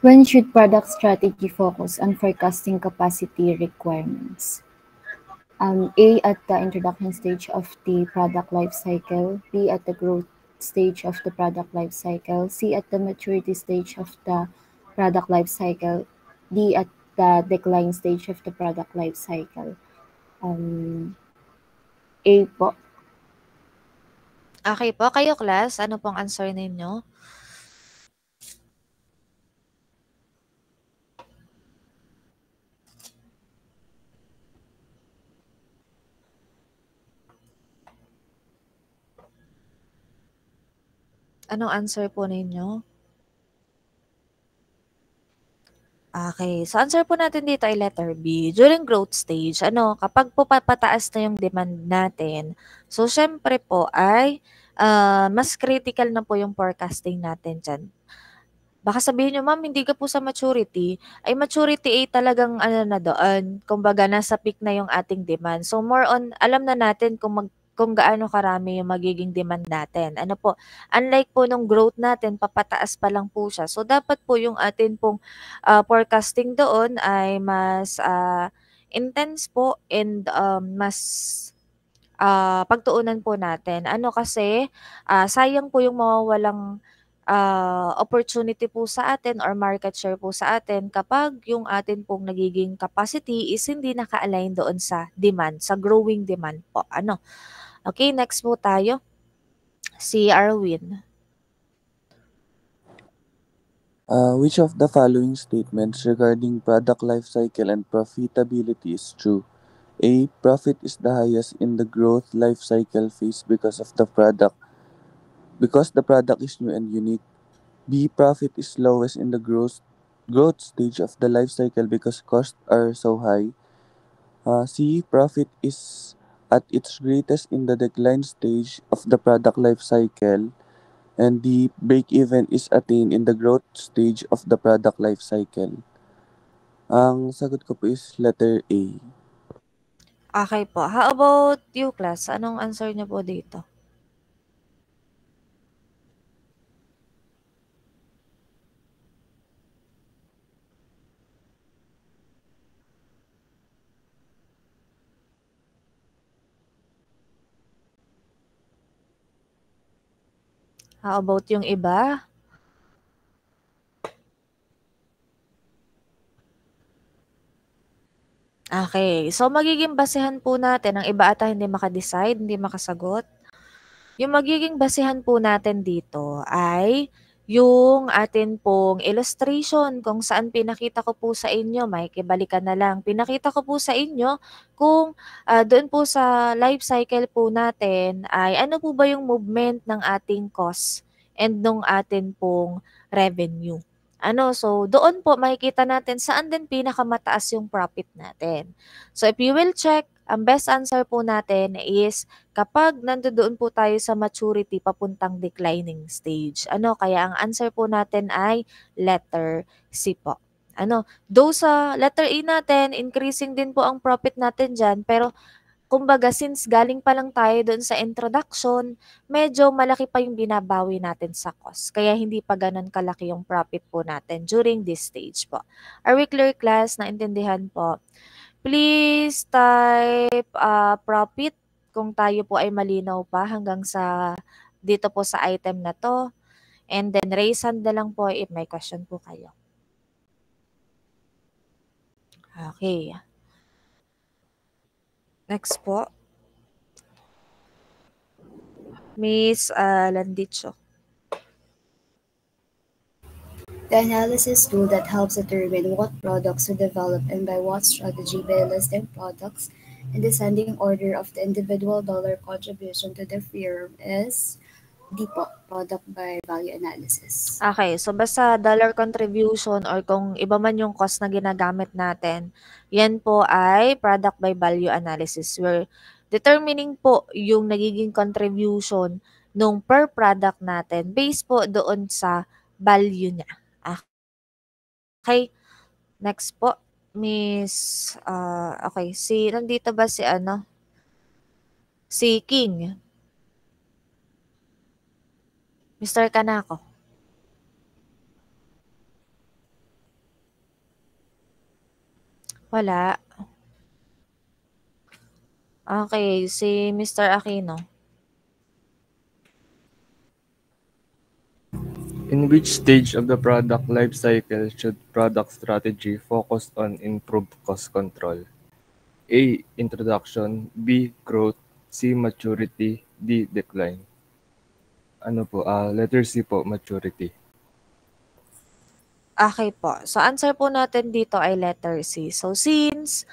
When should product strategy focus on forecasting capacity requirements? A. At the introduction stage of the product life cycle. B. At the growth stage of the product life cycle. C. At the maturity stage of the product life cycle. D. At the decline stage of the product life cycle. A po. Okay po. Kayo, class, ano pong answer ninyo? Anong answer po ninyo? Okay. So, answer po natin dito ay letter B. During growth stage, kapag po papataas na yung demand natin, so, syempre po ay mas critical na po yung forecasting natin dyan. Baka sabihin nyo, ma'am, hindi ka po sa maturity. Ay, maturity ay talagang na doon. Kumbaga, nasa peak na yung ating demand. So, more on, alam na natin kung gaano karami yung magiging demand natin. Unlike po nung growth natin, papataas pa lang po siya. So, dapat po yung atin pong forecasting doon ay mas intense po and mas pagtuunan po natin. Kasi sayang po yung mawawalang opportunity po sa atin or market share po sa atin kapag yung atin pong nagiging capacity is hindi naka-align doon sa demand, sa growing demand po. Okay, next po tayo. Si Arwin. Which of the following statements regarding product life cycle and profitability is true? A. Profit is the highest in the growth life cycle phase because the product is new and unique. B. Profit is lowest in the growth stage of the life cycle because costs are so high. C. Profit is at its greatest in the decline stage of the product life cycle, and the break-even is attained in the growth stage of the product life cycle. Ang sagot ko po is letter A. Okay po. How about you, class? Anong answer niyo po dito? How about yung iba? Okay. So, magiging basehan po natin, ang iba ata hindi maka-decide, hindi makasagot. Yung magiging basehan po natin dito ay yung atin pong illustration kung saan pinakita ko po sa inyo, makikibalikan na lang. Pinakita ko po sa inyo kung doon po sa life cycle po natin ay ano po ba yung movement ng ating cost and nung atin pong revenue. So doon po makikita natin saan din pinakamataas yung profit natin. So if you will check, ang best answer po natin is kapag nandoon po tayo sa maturity papuntang declining stage. Kaya ang answer po natin ay letter C po. Though sa letter A natin, increasing din po ang profit natin dyan, pero kumbaga since galing pa lang tayo doon sa introduction, medyo malaki pa yung binabawi natin sa cost. Kaya hindi pa ganun kalaki yung profit po natin during this stage po. Are we clear, class? Naintindihan po? Please type profit kung tayo po ay malinaw pa hanggang sa dito po sa item na to. And then raise hand na lang po if may question po kayo. Okay. Next po. Miss Landicho. The analysis tool that helps determine what products to develop and by what strategy by listing products in descending order of the individual dollar contribution to the firm is DPO, product by value analysis. Okay, so basta dollar contribution or kung iba man yung cost na ginagamit natin, yan po ay product by value analysis. We're determining po yung nagiging contribution nung per product natin based po doon sa value niya. Okay, next po, Miss, okay, nandito ba si si King? Mr. Kanako. Wala. Okay, si Mr. Aquino. In which stage of the product life cycle should product strategy focus on improved cost control? A. Introduction. B. Growth. C. Maturity. D. Decline. Letter C po, maturity. Okay po. So, answer po natin dito ay letter C. So, since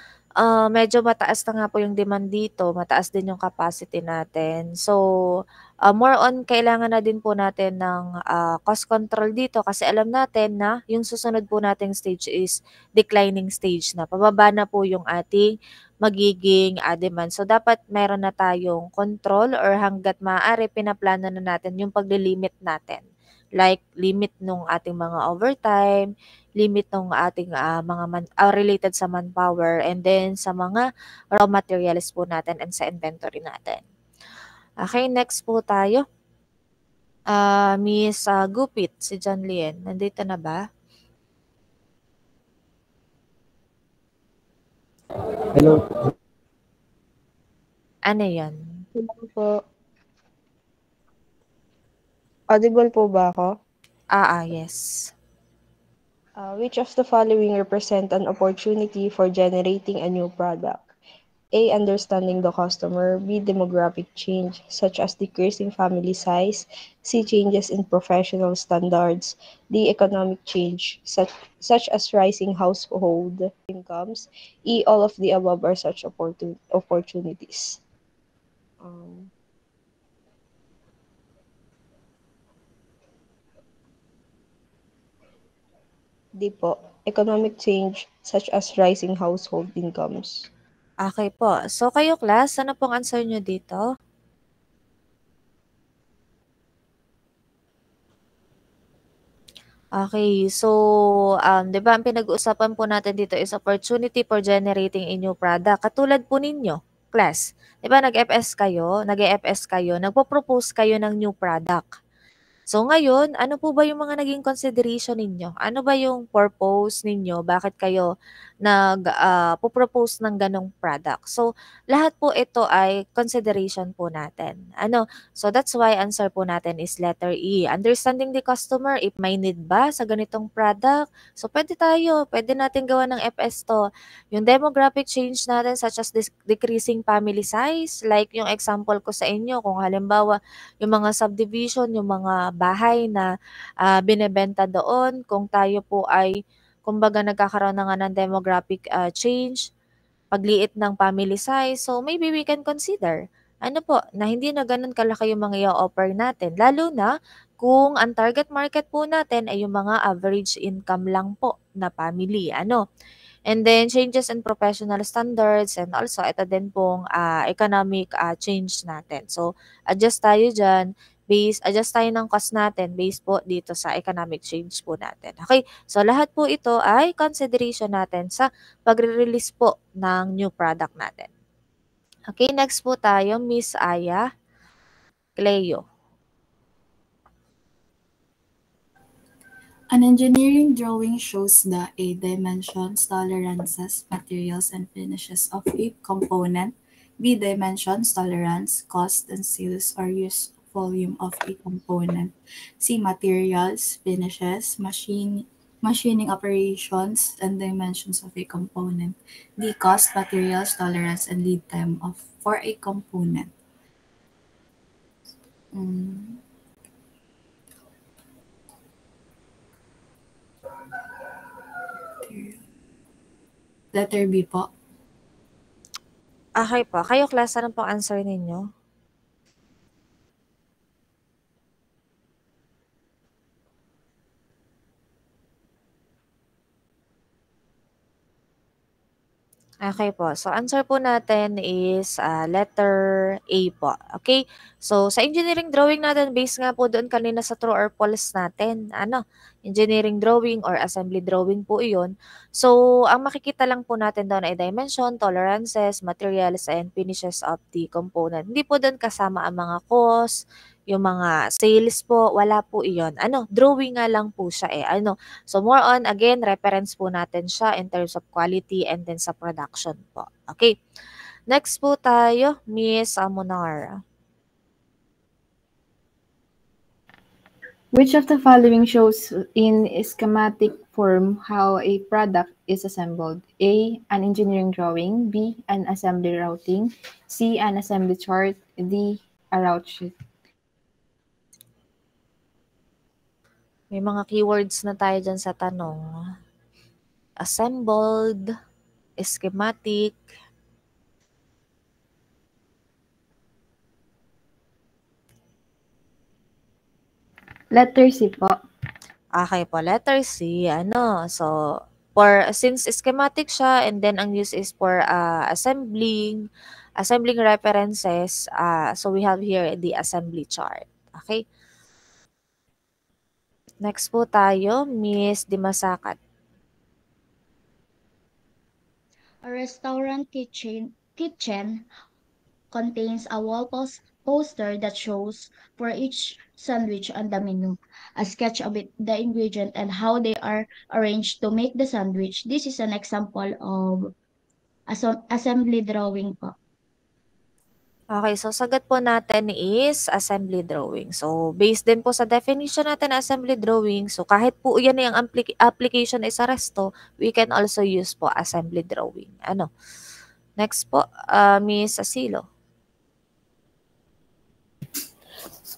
medyo mataas na nga po yung demand dito, mataas din yung capacity natin. So, more on kailangan na din po natin ng cost control dito kasi alam natin na yung susunod po nating stage is declining stage na. Pababa na po yung ating magiging demand. So, dapat meron na tayong control or hanggat maaari pinaplano na natin yung paglilimit natin. Like limit nung ating mga overtime, limit nung ating mga related sa manpower, and then sa mga raw materials po natin and sa inventory natin. Okay, next po tayo. Miss Gupit, si John Lien, nandito na ba? Hello. Ano yan? Hello po. Audible po ba ako? Yes. Which of the following represent an opportunity for generating a new product? A. Understanding the customer. B. Demographic change, such as decreasing family size. C. Changes in professional standards. D. Economic change, such as rising household incomes. E. All of the above are such opportunities. D po, economic change such as rising household incomes. Okay po. So kayo class, ano pong answer nyo dito? Okay, so 'di ba ang pinag-uusapan po natin dito is opportunity for generating a new product. Katulad po ninyo, class, 'di ba nag-FS kayo, nag-e-FS kayo, nagpo-propose kayo ng new product. So ngayon, ano po ba yung mga naging consideration ninyo? Ano ba yung purpose ninyo? Bakit kayo po-propose ng ganong product? So lahat po ito ay consideration po natin. So that's why answer po natin is letter E. Understanding the customer, if may need ba sa ganitong product? So pwede natin gawa ng FS to. Yung demographic change natin such as decreasing family size, like yung example ko sa inyo, kung halimbawa yung mga subdivision, yung mga bahay na binebenta doon, kung tayo po ay kumbaga nagkakaroon na nga ng demographic change, pagliit ng family size, so maybe we can consider na hindi na ganun kalaki yung mga i-offer natin, lalo na kung ang target market po natin ay yung mga average income lang po na family. And then changes in professional standards, and also ito din pong economic change natin. So adjust tayo dyan, adjust tayo ng cost natin based po dito sa economic change po natin. Okay, so lahat po ito ay consideration natin sa pagre-release po ng new product natin. Okay, next po tayo, Miss Aya Cleo. An engineering drawing shows the A dimensions, tolerances, materials, and finishes of a component. B dimensions, tolerance, cost, and sales or use volume of a component. C materials, finishes, machining operations, and dimensions of a component. D cost, materials, tolerance, and lead time for a component. Letter B po. Okay po. Kayo class, ano pong answer ninyo? Okay po. So answer po natin is letter A po. Okay? So sa engineering drawing natin, based nga po doon kanina sa true or false natin. Engineering drawing or assembly drawing po iyon. So ang makikita lang po natin doon ay dimension, tolerances, materials, and finishes of the component. Hindi po doon kasama ang mga cost, yung mga sales po, wala po iyon. Drawing nga lang po siya So more on, again, reference po natin siya in terms of quality and then sa production po. Okay. Next po tayo, Miss Amonar. Which of the following shows in schematic form how a product is assembled? A, an engineering drawing. B, an assembly routing. C, an assembly chart. D, a route sheet. May mga keywords na tayo dyan sa tanong. Assembled, schematic. Letter C po. Okay po, letter C. So, since schematic siya and then ang use is for assembling references, so we have here the assembly chart. Okay? Next po tayo, Miss Dimasakat. A restaurant kitchen contains a wall poster that shows for each sandwich on the menu, a sketch of the ingredient and how they are arranged to make the sandwich. This is an example of assembly drawing po. Okay, so sagot po natin is assembly drawing. So, based din po sa definition natin na assembly drawing, so kahit po yan yung application is sa resto, we can also use po assembly drawing. Next po, Miss Asilo.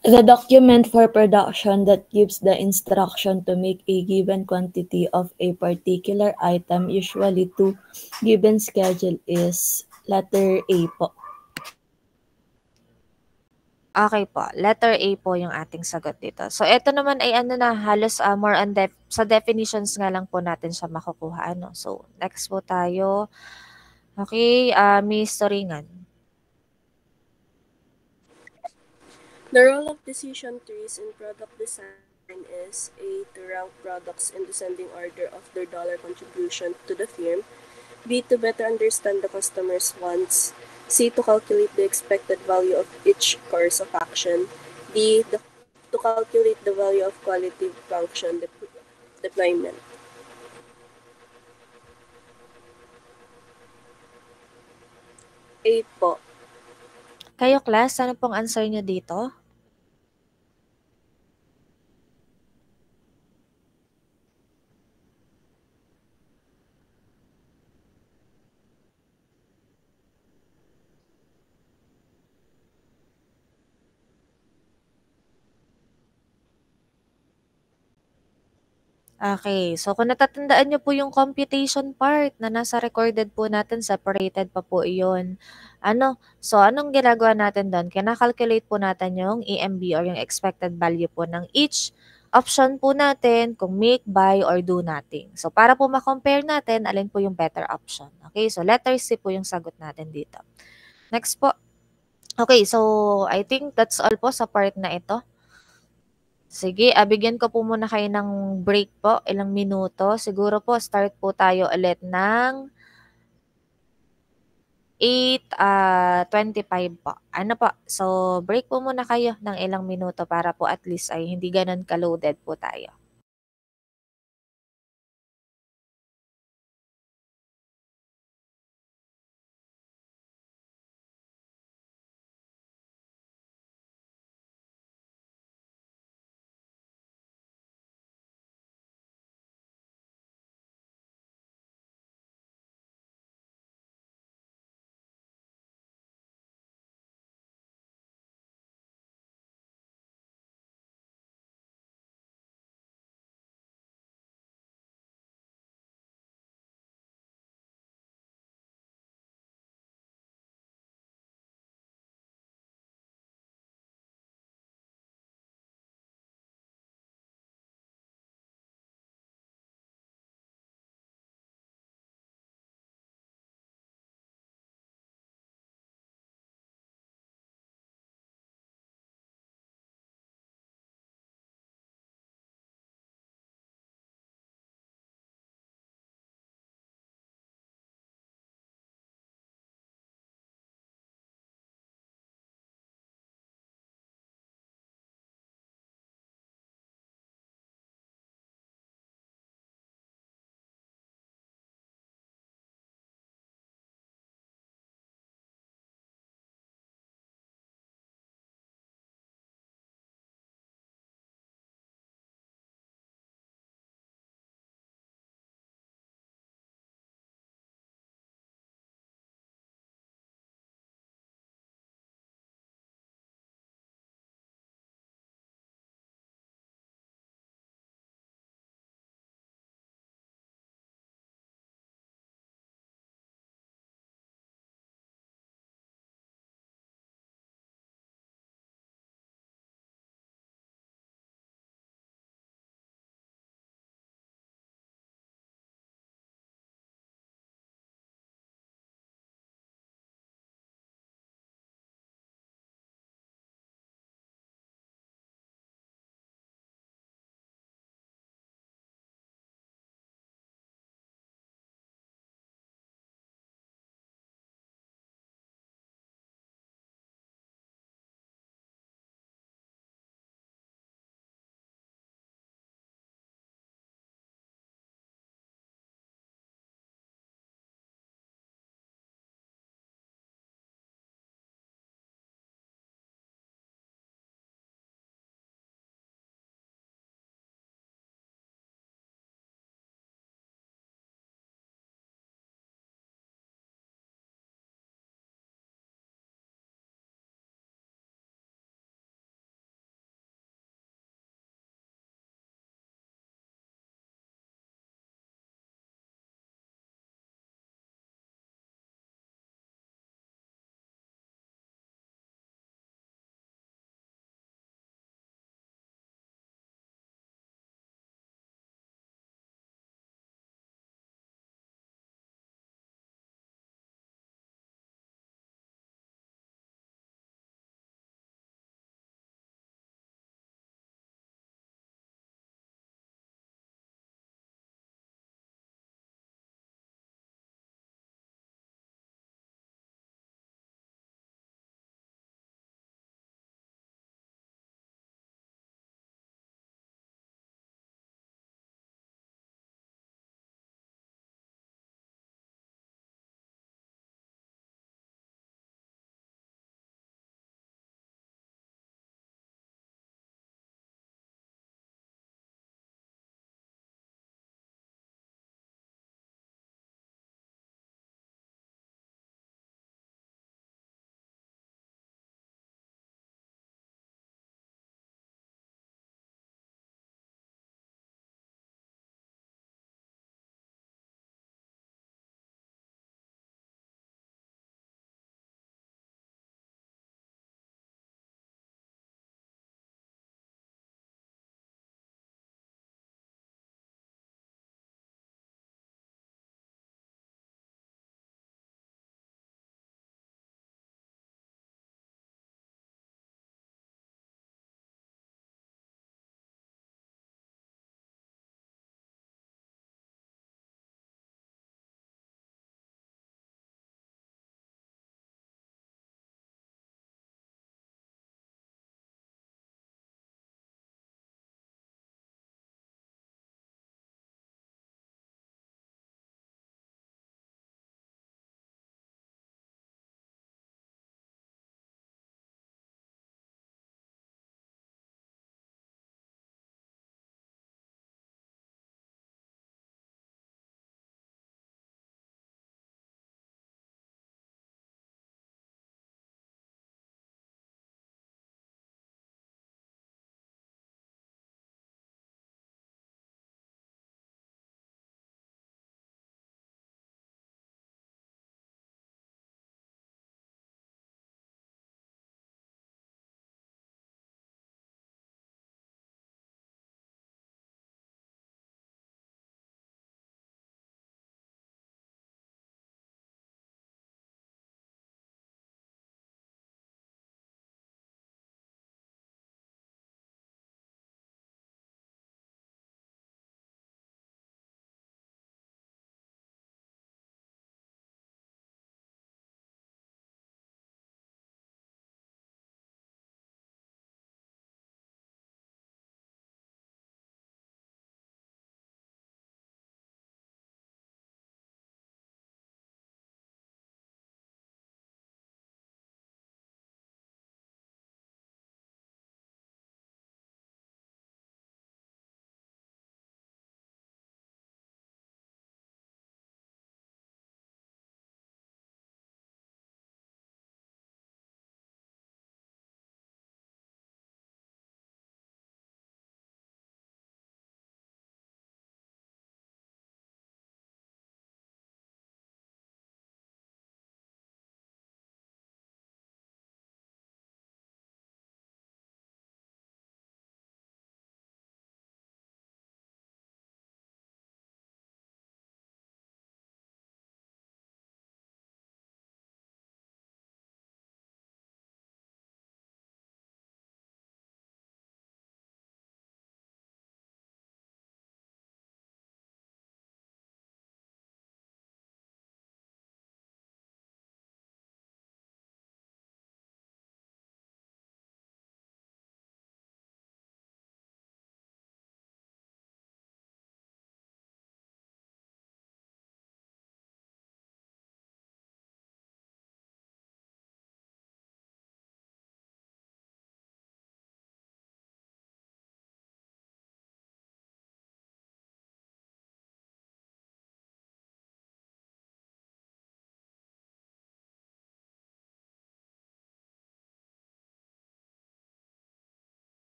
The document for production that gives the instruction to make a given quantity of a particular item, usually to given schedule, is letter A po. Okay po, letter A po yung ating sagot dito. So ito naman ay halos more on sa definitions nga lang po natin siya makukuha. So next po tayo, Okay, Miss Soringan. The role of decision trees in product design is A. To rank products in descending order of their dollar contribution to the firm, B. To better understand the customer's wants, C. To calculate the expected value of each course of action, D. To calculate the value of quality function deployment. A po. Kayo, class, ano pong answer nyo dito? Okay, so kung natatandaan nyo po yung computation part na nasa recorded po natin, separated pa po iyon. So anong ginagawa natin doon? Kina-calculate po natin yung EMB or yung expected value po ng each option po natin kung make, buy, or do nothing. So para po ma-compare natin, alin po yung better option. Okay, so letter C po yung sagot natin dito. Next po. Okay, so I think that's all po sa part na ito. Sige, bigyan ko po muna kayo ng break po, ilang minuto. Siguro po start po tayo ulit ng 8:25 po. Ano po? So, break po muna kayo ng ilang minuto para po at least ay hindi gano'n ka-loaded po tayo.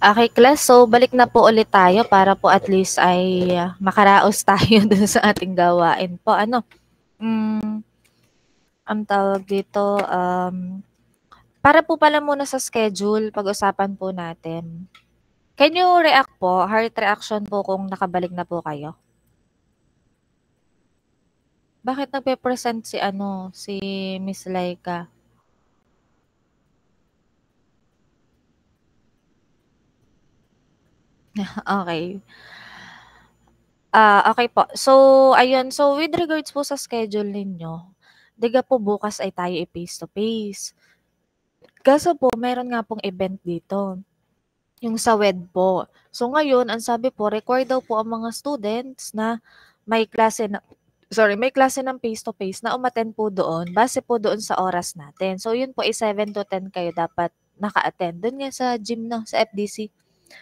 Okay, class. So, balik na po ulit tayo para po at least ay makaraos tayo dun sa ating gawain po. Ano? Ang tawag dito, para po pala muna sa schedule, pag-usapan po natin. Can you react po, heart reaction po kung nakabalik na po kayo? Bakit nagpe-present si Miss Laika? Okay. Okay po. So, ayun. So, with regards po sa schedule ninyo, diga po bukas ay tayo face to face. Kaso po, meron nga pong event dito. Yung sa WED po. So, ngayon, ang sabi po, required daw po ang mga students na may klase ng face to face na umattend po doon, base po doon sa oras natin. So, yun po ay 7 to 10 kayo dapat naka-attend. Doon nga sa gym, no? Sa FDC.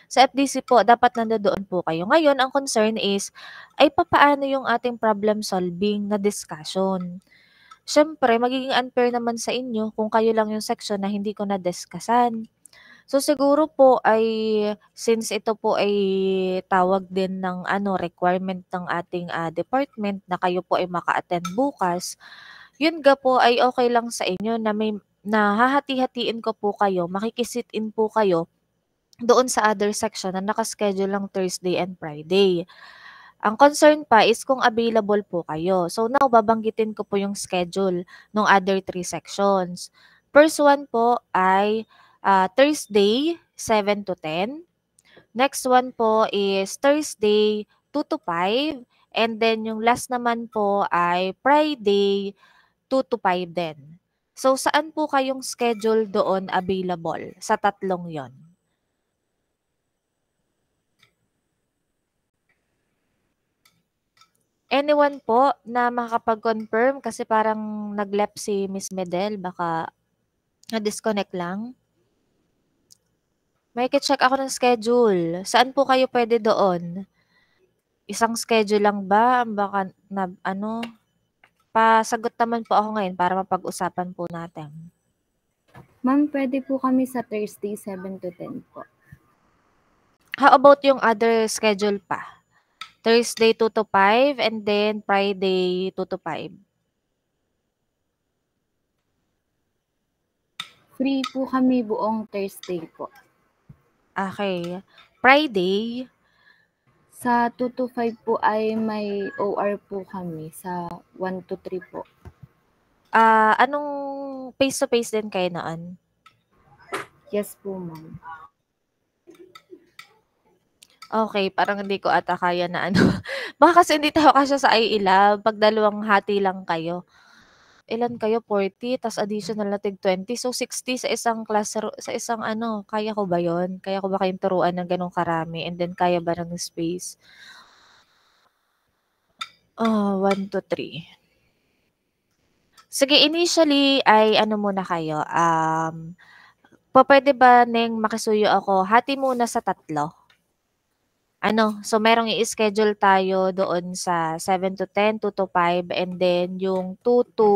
Sa FDC po, dapat nandoon po kayo. Ngayon, ang concern is, ay papaano yung ating problem solving na discussion? Siyempre, magiging unfair naman sa inyo kung kayo lang yung section na hindi ko na-discussan. So, siguro po ay, since ito po ay tawag din ng requirement ng ating department na kayo po ay maka-attend bukas, yun ga po ay okay lang sa inyo na hahati-hatiin ko po kayo, makikisit in po kayo doon sa other section na nakaschedule lang Thursday and Friday. Ang concern pa is kung available po kayo. So now, babanggitin ko po yung schedule ng other 3 sections. First one po ay Thursday, 7 to 10. Next one po is Thursday, 2 to 5. And then yung last naman po ay Friday, 2 to 5 din. So saan po kayong schedule doon available sa tatlong yon? Anyone po na makakapag-confirm kasi parang nag-left si Miss Medel, baka na-disconnect lang. May check ako ng schedule. Saan po kayo pwede doon? Isang schedule lang ba? Baka pasagot naman po ako ngayon para mapag-usapan po natin. Ma'am, pwede po kami sa Thursday 7 to 10 po. How about yung other schedule pa? Thursday 2 to 5 and then Friday 2 to 5. Free po kami buong Thursday po. Okay. Friday? Sa 2 to 5 po ay may OR po kami sa 1 to 3 po. Anong face-to-face din kayo noon? Yes po, ma'am. Okay, parang hindi ko ata kaya na Baka kasi hindi tayo kasya sa iLab, pag dalawang hati lang kayo. Ilan kayo? 40, tas additional na tig 20. So, 60 sa isang sa isang kaya ko ba yon? Kaya ko ba kayong turuan ng ganong karami? And then, kaya ba ng space? 1 to 3. Sige, initially, ay muna kayo. Pwede ba neng makisuyo ako? Hati muna sa 3. So merong i-schedule tayo doon sa 7 to 10, 2 to 5, and then yung 2 to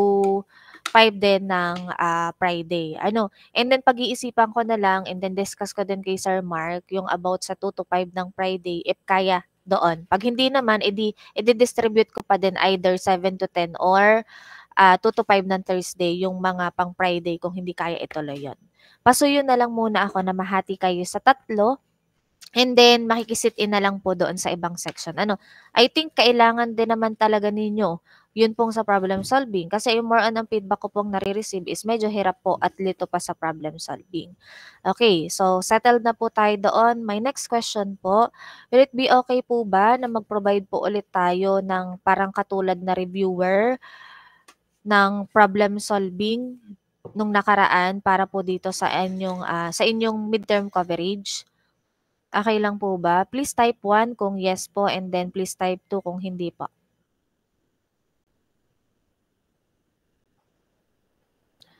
5 din ng Friday. And then pag-iisipan ko na lang and then discuss ko din kay Sir Mark yung about sa 2 to 5 ng Friday if kaya doon. Pag hindi naman, i-distribute ko pa din either 7 to 10 or 2 to 5 ng Thursday, yung mga pang Friday kung hindi kaya ituloy yun. Pasuyo na lang muna ako na mahati kayo sa 3. And then, makikisit in na lang po doon sa ibang section. I think kailangan din naman talaga ninyo yun pong sa problem solving. Kasi yung more on ang feedback ko pong nare-receive is medyo hirap po at lito pa sa problem solving. Okay, so settled na po tayo doon. My next question po, will it be okay po ba na mag-provide po ulit tayo ng parang katulad na reviewer ng problem solving nung nakaraan para po dito sa inyong midterm coverage? Okay lang po ba? Please type 1 kung yes po and then please type 2 kung hindi po.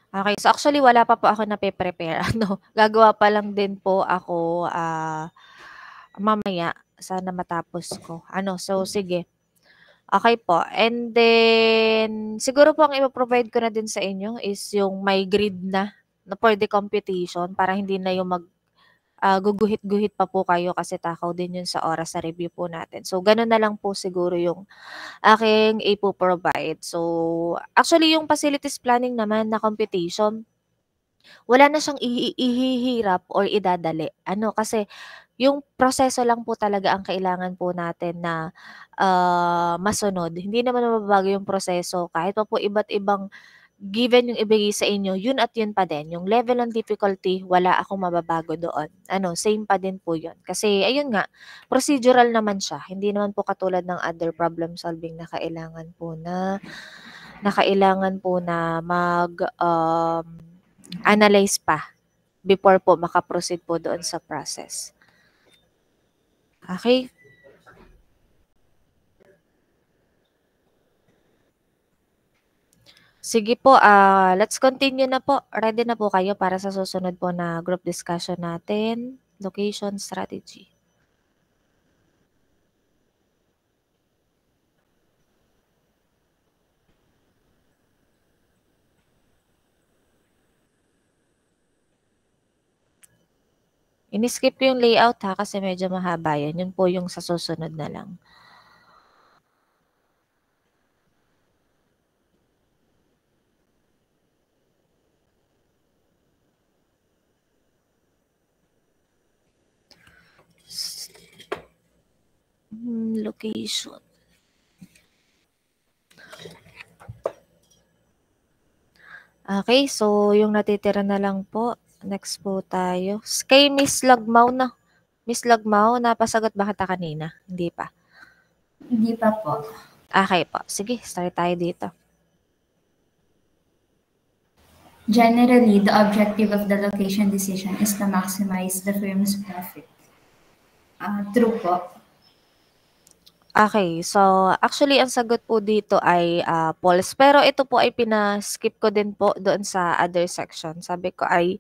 Okay, so actually wala pa po ako nape-prepare. Gagawa pa lang din po ako mamaya. Sana matapos ko. So sige. Okay po. And then, siguro po ang ipoprovide ko na din sa inyo is yung may grid na for the computation para hindi na yung guguhit-guhit pa po kayo kasi takaw din yun sa oras sa review po natin. So, gano'n na lang po siguro yung aking ipo-provide. So, actually yung facilities planning naman na computation, wala na siyang ihihirap or idadali. Ano, kasi yung proseso lang po talaga ang kailangan po natin na masunod. Hindi naman mababago yung proseso kahit pa po iba't ibang given yung ibigay sa inyo, yun at yun pa din. Yung level ng difficulty, wala akong mababago doon. Ano, same pa din po yun. Kasi, ayun nga, procedural naman siya. Hindi naman po katulad ng other problem solving na kailangan po na analyze pa before po makaproceed po doon sa process. Okay? Sige po, let's continue na po. Ready na po kayo para sa susunod po na group discussion natin, location strategy. Ini-skip ko yung layout ha kasi medyo mahaba yan. Yun po yung sa susunod na lang. Location. Okay, so yung natitira na lang po. Next po tayo. Kay Miss Lagmao na. Miss Lagmao, napasagot ba kita kanina? Hindi pa. Hindi pa po. Okay po. Sige, start tayo dito. Generally, the objective of the location decision is to maximize the firm's profit. True po. Okay, so actually ang sagot po dito ay false. Pero ito po ay pina-skip ko din po doon sa other section. Sabi ko ay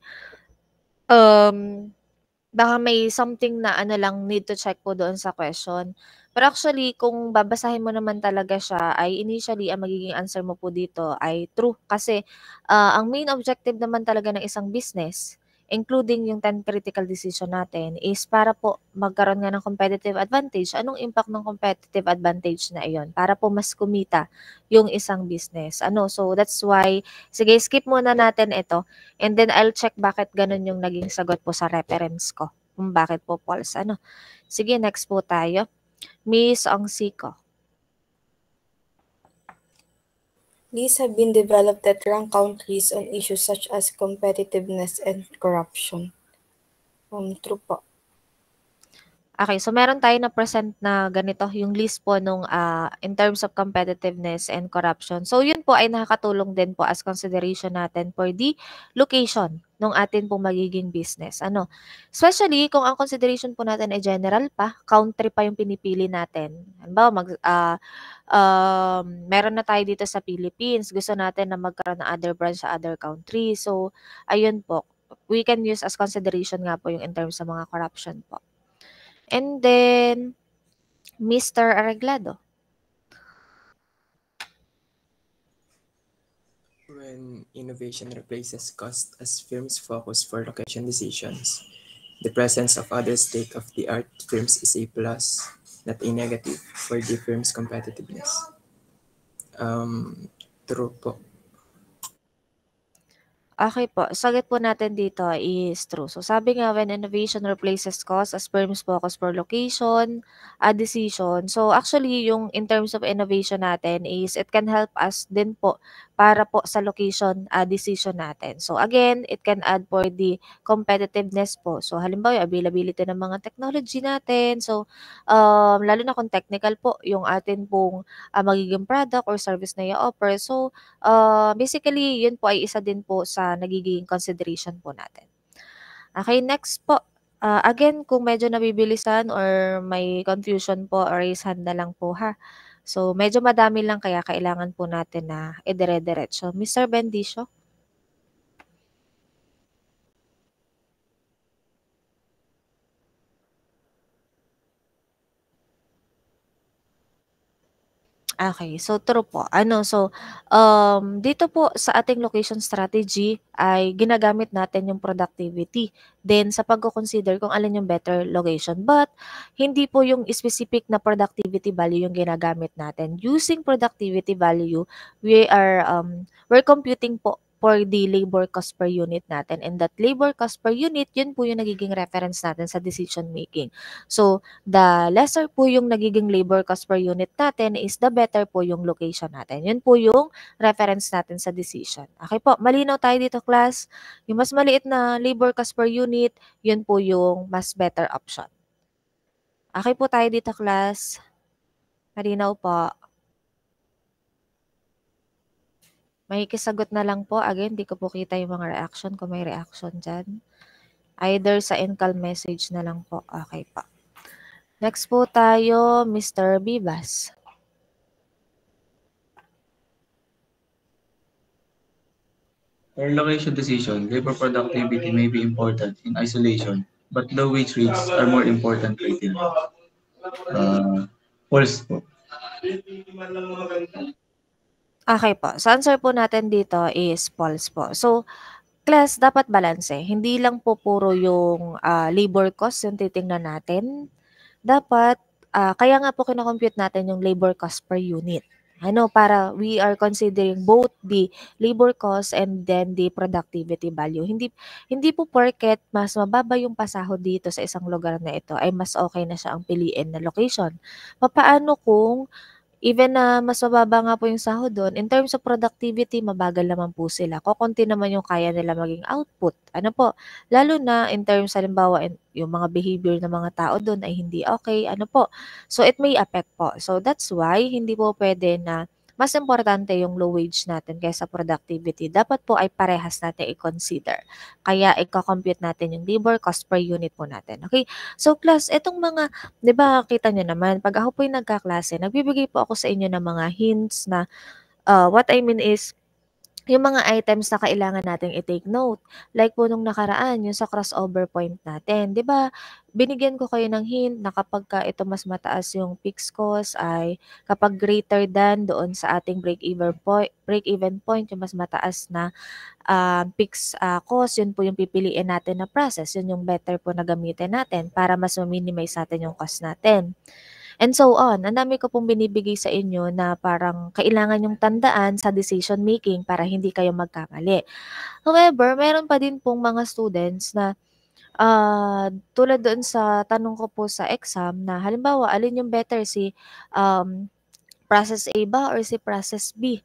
baka may something na ano lang need to check po doon sa question. Pero actually, kung babasahin mo naman talaga siya, ay initially, ang magiging answer mo po dito ay true. Kasi ang main objective naman talaga ng isang business, including yung 10 critical decision natin, is para po magkaroon nga ng competitive advantage. Anong impact ng competitive advantage na iyon? Para po mas kumita yung isang business. So that's why, sige, skip muna natin ito. And then I'll check bakit ganun yung naging sagot po sa reference ko. Kung bakit po false. Sige, next po tayo. Miss Ongsico. These have been developed that rank countries on issues such as competitiveness and corruption. True po. Okay, so meron tayo na present na ganito, yung list po nung in terms of competitiveness and corruption. So yun po ay nakakatulong din po as consideration natin for the location ng atin po magiging business. Especially kung ang consideration po natin ay general pa, country pa yung pinipili natin. Halimbawa, meron na tayo dito sa Philippines, gusto natin na magkaroon ng other branch sa other country. So, ayun po, we can use as consideration nga po yung in terms sa mga corruption po. And then, Mr. Arreglado. When innovation replaces cost as firms focus for location decisions, the presence of other state-of-the-art firms is a plus, not a negative, for the firm's competitiveness. True po. Okay po, sagot po natin dito is true. So sabi nga, when innovation replaces cost as firms focus for location, decision. So actually, yung in terms of innovation natin is it can help us din po para po sa location decision natin. So again, it can add for the competitiveness po. So halimbawa, availability ng mga technology natin. So lalo na kung technical po yung atin pong magiging product or service na i-offer. So basically, yun po ay isa din po sa nagiging consideration po natin. Okay, next po. Again, kung medyo nabibilisan or may confusion po, raise hand na lang po ha. So, medyo madami lang kaya kailangan po natin na idire-diretso. Mr. Bendicio? Okay, so true po. Dito po sa ating location strategy ay ginagamit natin yung productivity. Then sa pagko-consider kung alin yung better location. But hindi po yung specific na productivity value yung ginagamit natin. Using productivity value, we're computing po for the labor cost per unit natin. And that labor cost per unit, yun po yung nagiging reference natin sa decision making. So, the lesser po yung nagiging labor cost per unit natin is the better po yung location natin. Yun po yung reference natin sa decision. Okay po, malinaw tayo dito class. Yung mas maliit na labor cost per unit, yun po yung mas better option. Okay po tayo dito class. Malinaw po. May kisagot na lang po. Again, di ko po kita yung mga reaction kung may reaction dyan. Either sa in-call message na lang po. Okay po. Next po tayo, Mr. Bibas. For location decision, labor productivity may be important in isolation, but low wage rates are more important criteria. False po. Okay po. So, answer po natin dito is false po. So, class, dapat balance eh. Hindi lang po puro yung labor cost yung titingnan natin. Dapat, kaya nga po kinakompute natin yung labor cost per unit. Para we are considering both the labor cost and then the productivity value. Hindi po porket mas mababa yung pasahod dito sa isang lugar na ito ay mas okay na siya ang piliin na location. Papaano kung even na mas mababa nga po yung sahod doon, in terms of productivity, mabagal naman po sila. Kokonti naman yung kaya nila maging output. Lalo na in terms, halimbawa, yung mga behavior ng mga tao doon ay hindi okay. So it may affect po. So that's why, hindi po pwede na mas importante yung low wage natin kaysa productivity. Dapat po ay parehas natin i-consider. Kaya i-compute natin yung labor cost per unit po natin. Okay? So class, etong mga, di ba kita nyo naman, pag ako po yung nagkaklase, nagbibigay po ako sa inyo ng mga hints na what I mean is, yung mga items na kailangan nating i-take note. Like po nung nakaraan, yung sa crossover point natin. Di ba, binigyan ko kayo ng hint na kapag ito mas mataas yung fixed cost ay kapag greater than doon sa ating break-even point, yung mas mataas na fixed cost, yun po yung pipiliin natin na process. Yun yung better po na gamitin natin para mas ma-minimize natin yung cost natin. And so on. Ang dami ko pong binibigay sa inyo na parang kailangan yung tandaan sa decision making para hindi kayo magkamali. However, meron pa din pong mga students na tulad doon sa tanong ko po sa exam na halimbawa, alin yung better, si process A ba or si process B?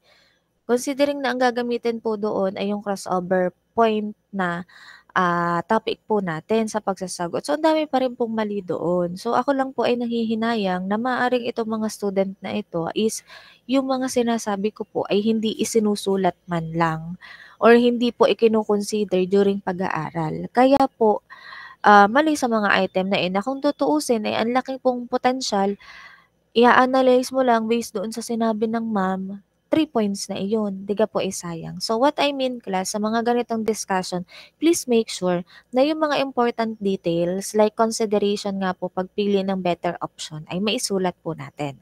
Considering na ang gagamitin po doon ay yung crossover point na topic po natin sa pagsasagot. So, ang dami pa rin pong mali doon. So, ako lang po ay nanghihinayang na maaaring itong mga student na ito is yung mga sinasabi ko po ay hindi isinusulat man lang or hindi po ikinukonsider during pag-aaral. Kaya po, mali sa mga item na yun na kung tutuusin ay ang laking pong potensyal, i-analyze mo lang based doon sa sinabi ng ma'am, 3 points na iyon. Diga po ay sayang. So what I mean class, sa mga ganitong discussion, please make sure na yung mga important details like consideration nga po pagpili ng better option ay maisulat po natin.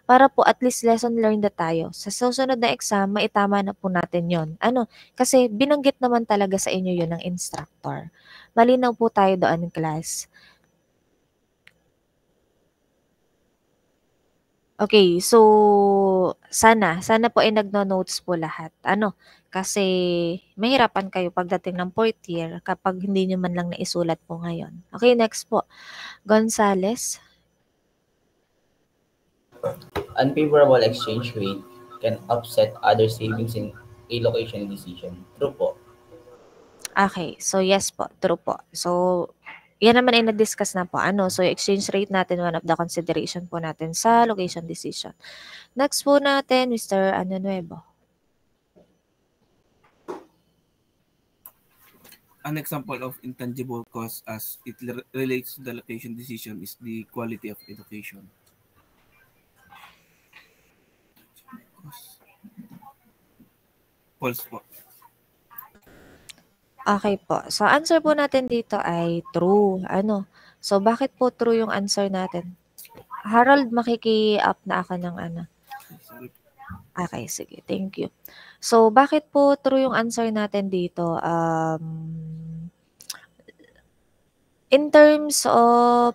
Para po at least lesson learned na tayo. Sa susunod na exam, maitama na po natin yon. Kasi binanggit naman talaga sa inyo yun ng instructor. Malinaw po tayo doon class. Okay, so sana po ay nagno-notes po lahat. Kasi mahirapan kayo pagdating ng 4th year kapag hindi nyo man lang naisulat po ngayon. Okay, next po. Gonzales. Unfavorable exchange rate can offset other savings in a location decision. True po. Okay, so yes po, true po. So yan naman ay na-discuss na po. So, exchange rate natin, one of the consideration po natin sa location decision. Next po natin, Mr. Nuevo. An example of intangible cost as it relates to the location decision is the quality of education. False po. Okay po. So, answer po natin dito ay true. So, bakit po true yung answer natin? Harold, makiki-up na ako ng Okay, sige. Thank you. So, bakit po true yung answer natin dito? In terms of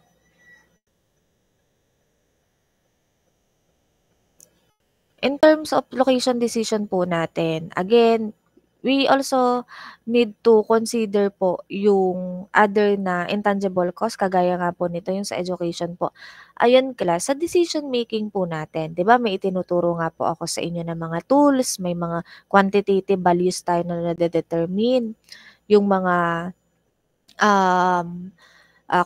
location decision po natin, again, we also need to consider po yung other na intangible cost, kagaya nga po nito yung sa education po. Ayun class, sa decision making po natin, 'di ba may itinuturo nga po ako sa inyo ng mga tools, may mga quantitative values tayo na nade-determine, yung mga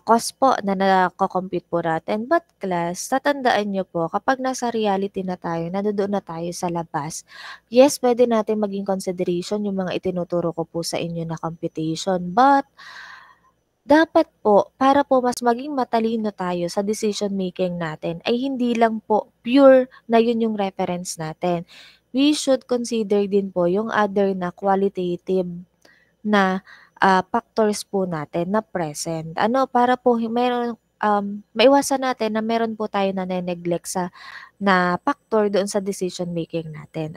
cost po na nako-compute po natin. But class, tatandaan nyo po, kapag nasa reality na tayo, nandoon na tayo sa labas, yes, pwede natin maging consideration yung mga itinuturo ko po sa inyo na computation. But, dapat po, para po mas maging matalino tayo sa decision making natin, ay hindi lang po pure na yun yung reference natin. We should consider din po yung other na qualitative na factors po natin na present. Para po meron maiwasan natin na meron po tayo na neglect na factor doon sa decision making natin.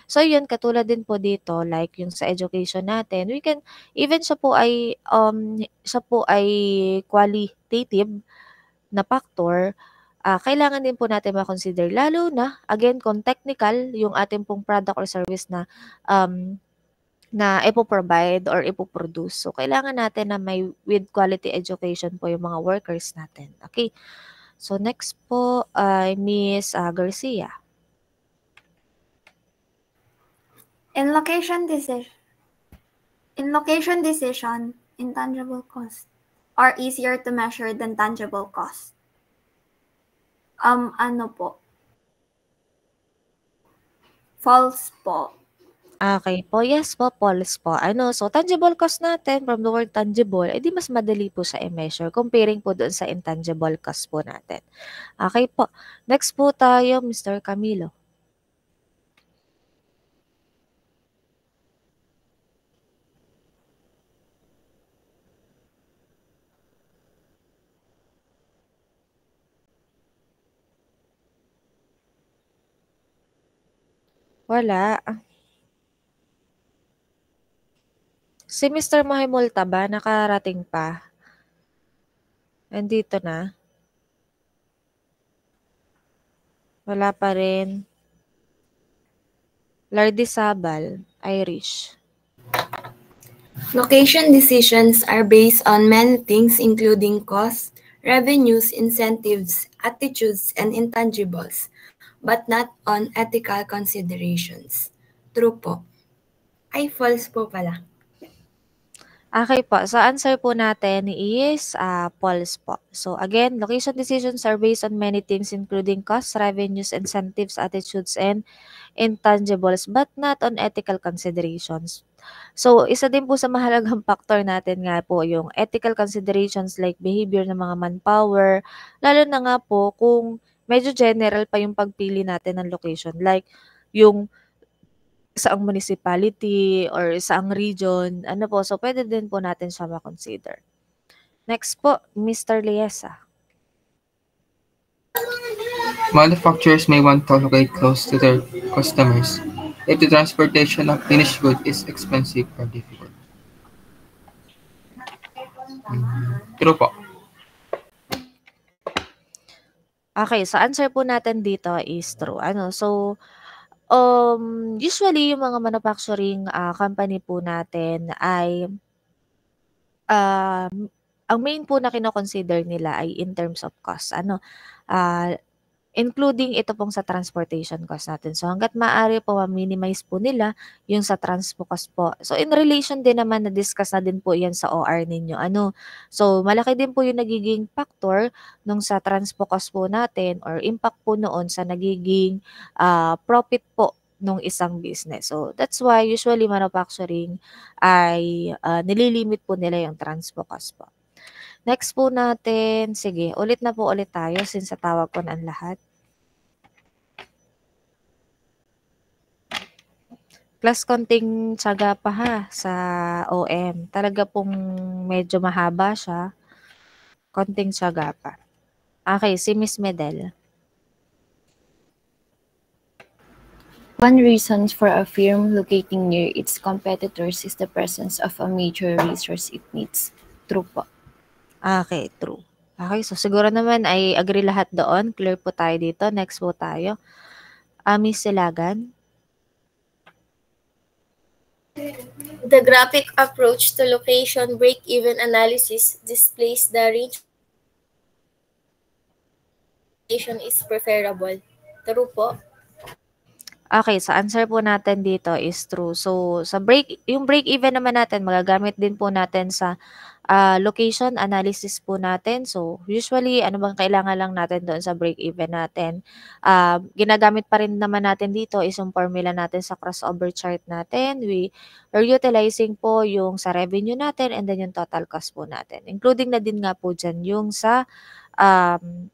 So yun, katulad din po dito, like yung sa education natin, we can, even siya po ay qualitative na factor, kailangan din po natin ma-consider, lalo na, again, kung technical, yung ating pong product or service na ipo-provide or ipo-produce. So, kailangan natin na may with quality education po yung mga workers natin. Okay. So, next po ay Miss Garcia. In location decision, intangible costs are easier to measure than tangible costs. False po. Okay po. Yes po, false po. So tangible cost natin from the word tangible, edi mas madali po siya i-measure comparing po doon sa intangible cost po natin. Okay po. Next po tayo, Mr. Camilo. Wala. Si Mr. Mahimulta ba? Nakarating pa? Nandito na? Wala pa rin. Lardisabal, Irish. Location decisions are based on many things including costs, revenues, incentives, attitudes, and intangibles, but not on ethical considerations. True po. Ay, false po pala. Okay po. So, answer po natin is false po. So, again, location decisions are based on many things including costs, revenues, incentives, attitudes, and intangibles, but not on ethical considerations. So, isa din po sa mahalagang factor natin nga po yung ethical considerations like behavior ng mga manpower, lalo na nga po kung medyo general pa yung pagpili natin ng location, like yung saang municipality or saang region, so pwede din po natin siya ma-consider. Next po, Mr. Liesa. Manufacturers may want to locate close to their customers if the transportation of finished good is expensive or difficult. True po. Okay, so answer po natin dito is true. So, usually yung mga manufacturing company po natin ay ang main po na kino-consider nila ay in terms of cost. Including ito pong sa transportation cost natin. So, hangga't maaari po ma-minimize po nila yung sa transpo cost po. So, in relation din naman, na-discuss na din po yan sa OR ninyo. So, malaki din po yung nagiging factor nung sa transpo cost po natin or impact po noon sa nagiging profit po nung isang business. So, that's why usually manufacturing ay nililimit po nila yung transpo cost po. Next po natin, sige, ulit tayo since tawag ko na ang lahat. Plus, konting tiyaga pa sa OM. Talaga pong medyo mahaba siya. Konting tiyaga pa. Okay, si Miss Medel. One reason for a firm locating near its competitors is the presence of a major resource it needs. True po. Okay, true. Okay, so siguro naman ay agree lahat doon. Clear po tayo dito. Next po tayo. Miss Silagan. The graphic approach to location break-even analysis displays the range is preferable. True po. Okay, so answer po natin dito is true. So, yung break-even naman natin, magagamit din po natin sa location analysis po natin. So, usually, ano bang kailangan lang natin doon sa break-even natin? Ginagamit pa rin naman natin dito is yung formula natin sa crossover chart natin. We are utilizing po yung sa revenue natin and then yung total cost po natin. Including na din nga po dyan yung sa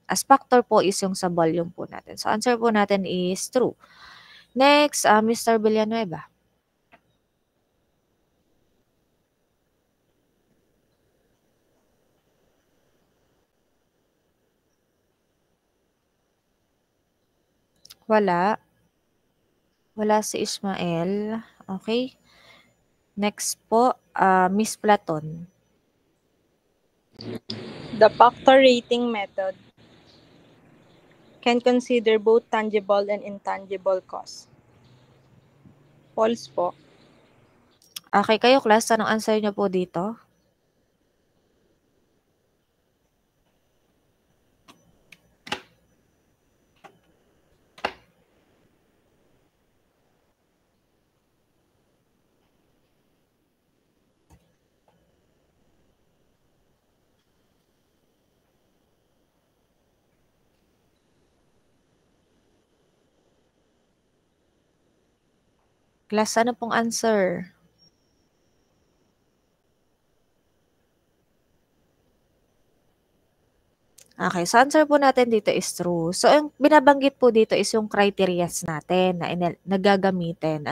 as factor po is yung sa volume po natin. So, answer po natin is true. Next, Mr. Villanueva. Wala. Wala si Ismael. Okay. Next po, Miss Platon. The factor rating method can consider both tangible and intangible costs. False po. Okay, kayo class, anong answer niyo po dito? Class, ano pong answer? Okay, so answer po natin dito is true. So, yung binabanggit po dito is yung criterias natin na nagagamitin.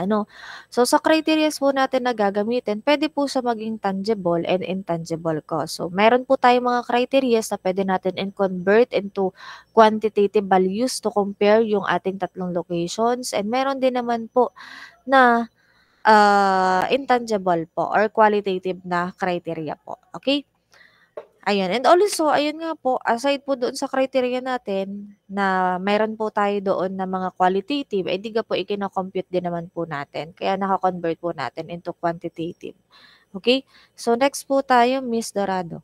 So, sa criterias po natin na gagamitin, pwede po siya maging tangible and intangible cost. So, meron po tayong mga criterias na pwede natin convert into quantitative values to compare yung ating tatlong locations. And meron din naman po na intangible po or qualitative na criteria po. Okay? Ayan. And also, ayun nga po, aside po doon sa criteria natin na mayroon po tayo doon na mga qualitative, di ka po ikinocompute din naman po natin. Kaya nakakonvert po natin into quantitative. Okay? So, next po tayo, Miss Dorado.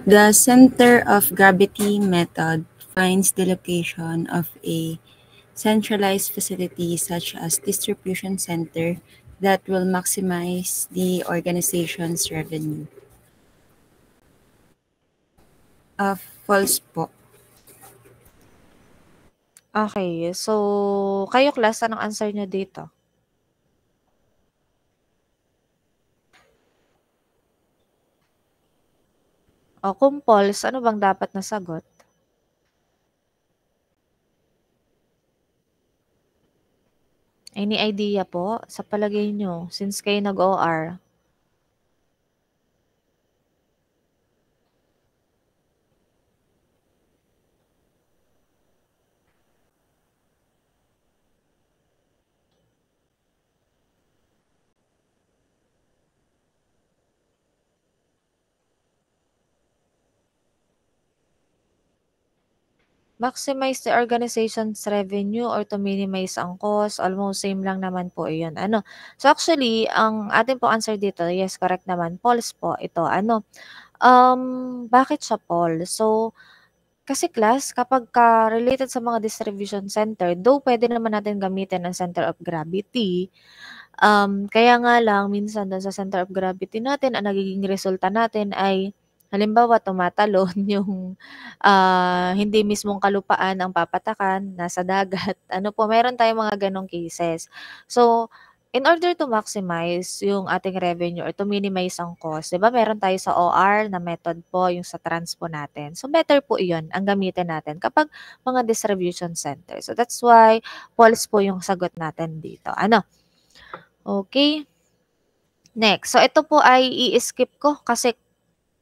The center of gravity method finds the location of a centralized facility such as distribution center that will maximize the organization's revenue. False po. Okay. So, kayo class, anong answer nyo dito? O kung false, ano bang dapat na sagot? Any idea po sa palagay nyo since kayo nag-OR? Maximize the organization's revenue or to minimize ang cost. Almost same lang naman po iyon. So actually, ang ating po answer dito, yes, correct naman. False po ito. Bakit siya false? So, kasi class, kapag related sa mga distribution center, though pwede naman natin gamitin ang center of gravity, kaya nga lang, minsan doon sa center of gravity natin, ang nagiging resulta natin ay halimbawa, tumatalon yung hindi mismong kalupaan ang papatakan, nasa dagat. Meron tayong mga ganong cases. So, in order to maximize yung ating revenue or to minimize ang cost, di ba meron tayo sa OR na method po, yung sa transpo natin. So, better po iyon ang gamitin natin kapag mga distribution center. So, that's why false po yung sagot natin dito. Okay. Next. So, ito po ay i-skip ko kasi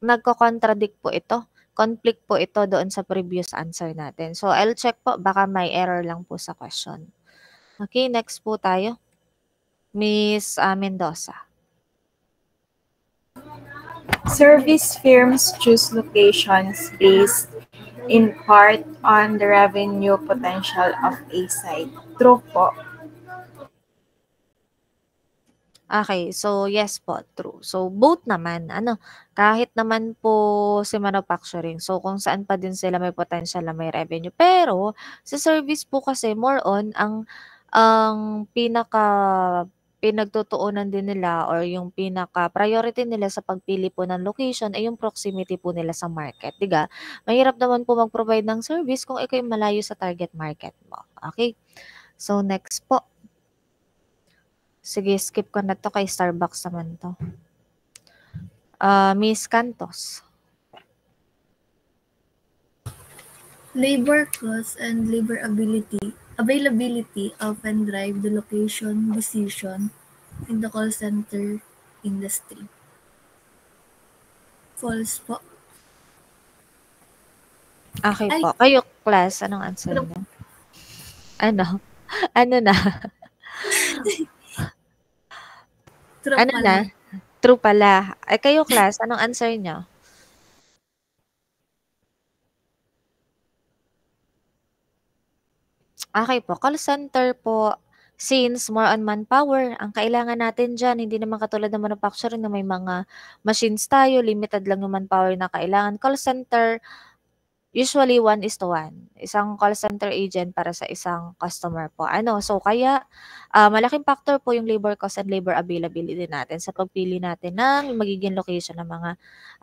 nagko-contradict po ito. conflict po ito doon sa previous answer natin. So, I'll check po, baka may error lang po sa question. Okay, next po tayo. Miss Mendoza. Service firms choose locations based in part on the revenue potential of a site. True po. Okay, so yes po, true. So both naman, kahit naman po si manufacturing, so kung saan pa din sila may potential na may revenue. Pero sa service po kasi more on ang pinagtutuunan din nila or yung pinaka-priority nila sa pagpili po ng location ay yung proximity po nila sa market, 'di ba? Mahirap naman po mag-provide ng service kung ikaw ay malayo sa target market mo. Okay? So next po. Sige, skip ko na 'to, kay Starbucks naman 'to. Miss Cantos. Labor costs and labor availability often drive the location decision in the call center industry. False po. Okay Ay! po. Kayo, class, anong answer True. niyo? Ano? Ano na? True Ano pala. na? True pala. Ay, kayo, class, anong answer niyo? Okay po, call center po, since more on manpower, ang kailangan natin diyan hindi naman katulad ng manufacturing na may mga machines tayo, limited lang yung manpower na kailangan. Call center, usually 1:1. Isang call center agent para sa isang customer po. So kaya malaking factor po yung labor cost and labor availability natin sa pagpili natin ng magiging location ng mga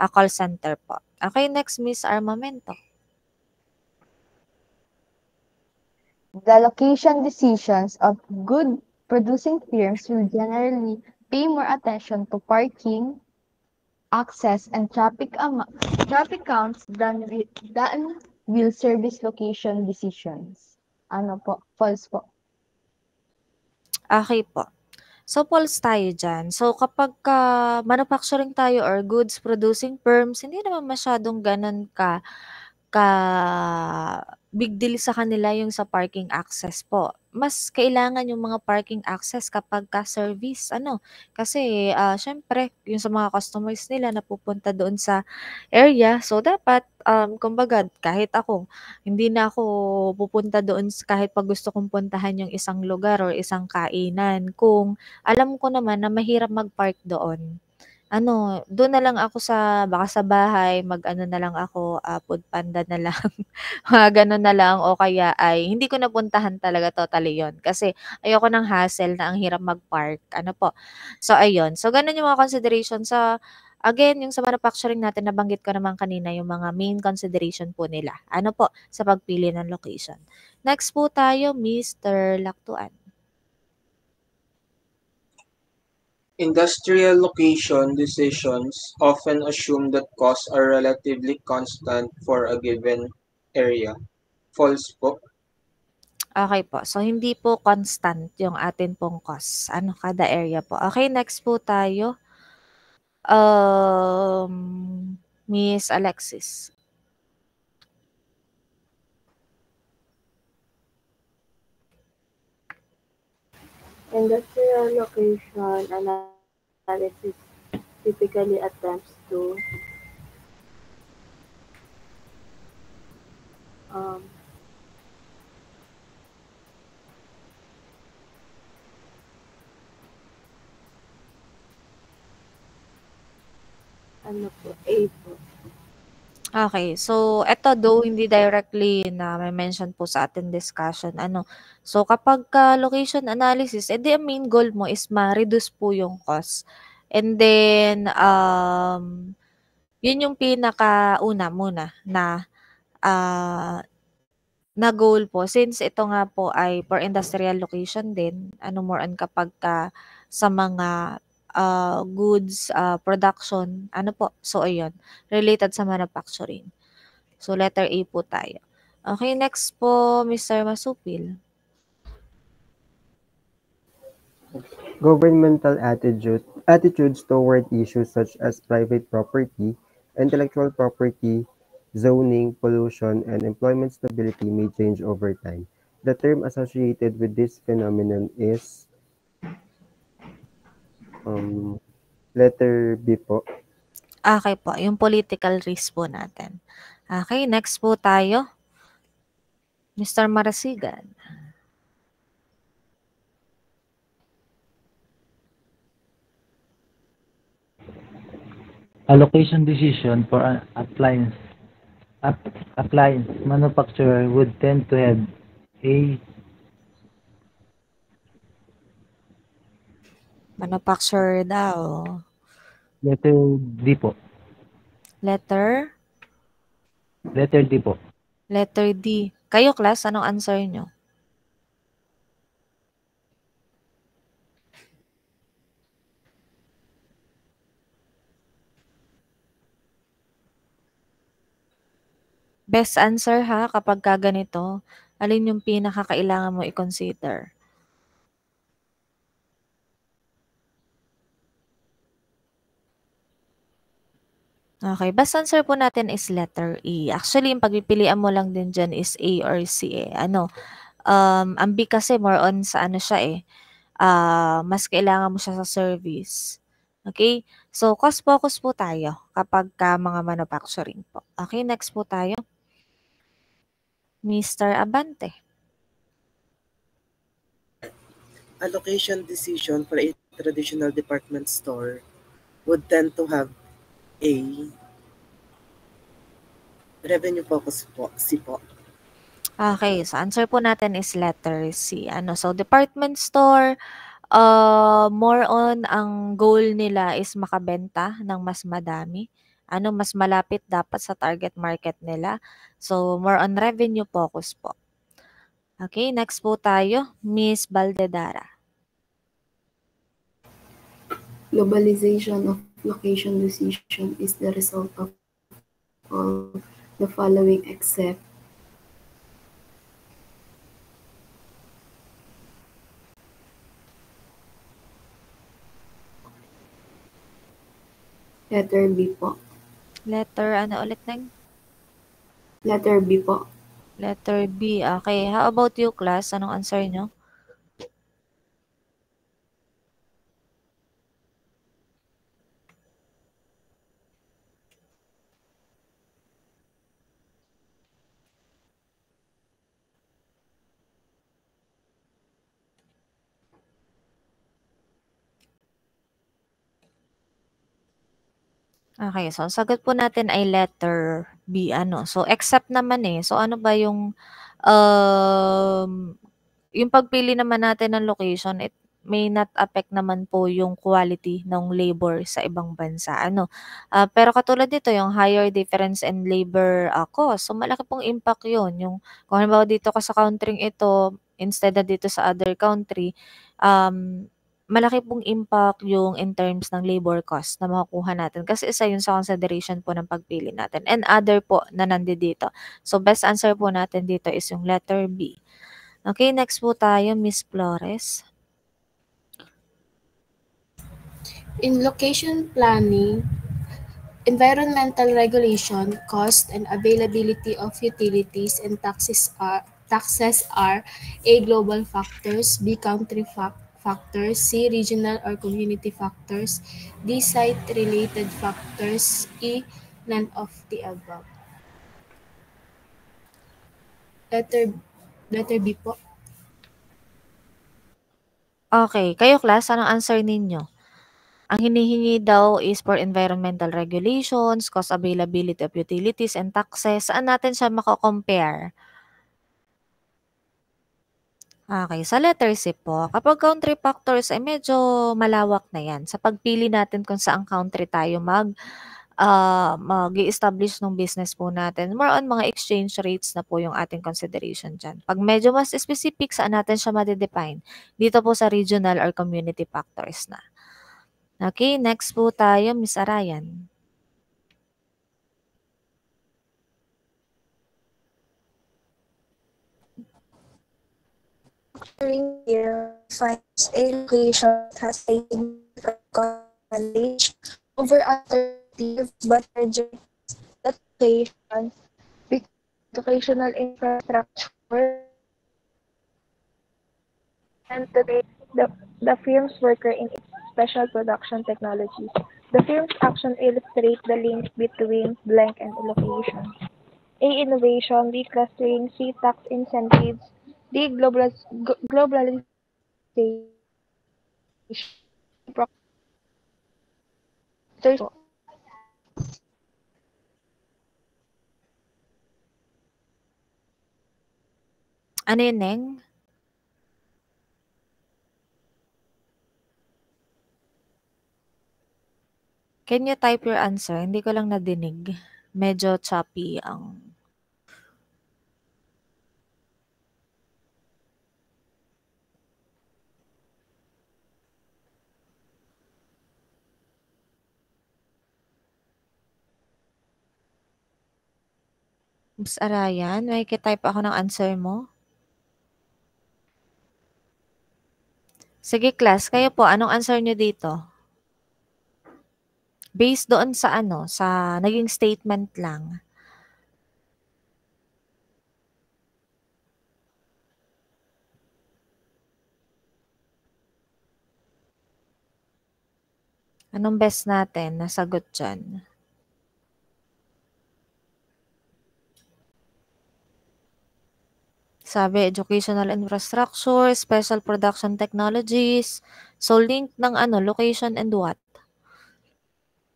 call center po. Okay, next, Miss Armamento. The location decisions of good producing firms will generally pay more attention to parking, access, and traffic counts than will service location decisions. Ano po? False po. Okay po. So, false tayo dyan. So, kapag manufacturing tayo or goods producing firms, hindi naman masyadong ganun ka big deal sa kanila yung sa parking access po. Mas kailangan yung mga parking access kapag service. Kasi syempre, yung sa mga customers nila na pupunta doon sa area. So, dapat, kumbaga, kahit ako, hindi na ako pupunta doon kahit pag gusto kong puntahan yung isang lugar or isang kainan. Kung alam ko naman na mahirap mag-park doon. Doon na lang ako baka sa bahay, mag-ano na lang ako, foodpanda na lang, mga gano'n na lang o kaya ay hindi ko napuntahan talaga totally 'yon. Kasi ayoko ng hassle na ang hirap mag-park, po. So ayun, so gano'n yung mga consideration again, yung sa manufacturing natin nabanggit ko naman kanina yung mga main consideration po nila, po, sa pagpili ng location. Next po tayo, Mr. Lactuan. Industrial location decisions often assume that costs are relatively constant for a given area. False po. Okay po. So, hindi po constant yung atin pong cost. Kada area po. Okay, next po tayo. Miss Alexis. Industrial location analysis typically attempts to A po. Okay. So, eto though hindi directly na may mention po sa ating discussion. So, kapag location analysis, ang main goal mo is ma-reduce po yung cost. And then, yun yung pinakauna muna na goal po. Since ito nga po ay for industrial location din, more on kapag sa mga goods production, po. So, ayun, related sa manufacturing. So, letter A po tayo. Okay, next po, Mr. Masupil. Governmental attitudes toward issues such as private property, intellectual property, zoning, pollution, and employment stability may change over time. The term associated with this phenomenon is letter B po. Okay po, yung political risk po natin. Okay, next po tayo. Mr. Marasigan. Allocation decision for an appliance manufacturer would tend to have a Manufacturer daw. letter D po. Letter? Letter D po. Letter D. Kayo, class, anong answer nyo? Best answer ha, kapag ganito, alin yung pinakakailangan mo i-consider? Okay, best answer po natin is letter E. Actually, yung pagpipilian mo lang din dyan is A or C eh. Ang B kasi more on sa ano siya eh. Mas kailangan mo siya sa service. Okay? So, cost focus po tayo kapag mga manufacturing po. Okay, next po tayo. Mr. Abante. Allocation decision for a traditional department store would tend to have a revenue focus po, C po. Okay, so answer po natin is letter C. So department store, more on ang goal nila is makabenta ng mas madami. Mas malapit dapat sa target market nila. So more on revenue focus po. Okay, next po tayo, Miss Baldedara. Globalization of location decision is the result of all the following except letter B po. Letter ano ulit nang? Letter B po. Letter B. Okay, how about you, class? Anong answer nyo? Okay, so ang sagot po natin ay letter B. So, except naman eh. So, ano ba yung pagpili naman natin ng location, it may not affect naman po yung quality ng labor sa ibang bansa. Pero katulad dito, yung higher difference in labor cost. So, malaki pong impact yun. Kung halimbawa dito ka sa country ito, instead na dito sa other country, malaki pong impact yung in terms ng labor cost na makukuha natin. Kasi isa yun sa consideration po ng pagpili natin. And other po na nandito. So, best answer po natin dito is yung letter B. Okay, next po tayo, Miss Flores. In location planning, environmental regulation, cost, and availability of utilities and taxes are A. Global factors, B. Country factors, C. Regional or community factors, D. Site-related factors, E. None of the above. Letter B po. Okay, kayo class, anong answer ninyo? Ang hinihingi daw is for environmental regulations, cost availability of utilities and taxes. Saan natin siya mako-compare? Okay, sa letter C po, kapag country factors ay medyo malawak na yan. Sa pagpili natin kung saang country tayo mag-i-establish ng business po natin. More on mga exchange rates na po yung ating consideration dyan. Pag medyo mas specific, saan natin siya ma-define? Dito po sa regional or community factors na. Okay, next po tayo, Miss Arayan. Here finds a location that has a significant advantage over alternative but rejects location, B, educational infrastructure, and today the firm's worker in its special production technologies. The firm's action illustrates the link between blank and location. A, innovation, B, clustering, C, tax incentives, D, globalization, there's Ano yun, Neng? Can you type your answer? Hindi ko lang nadinig. Medyo choppy ang... Miss Arayan, may type ako ng answer mo? Sige, class. Kayo po, anong answer nyo dito? Based doon sa ano, sa naging statement lang. Anong best natin na sagot dyan? Sabi, educational infrastructure, special production technologies. So, link ng ano, location and what?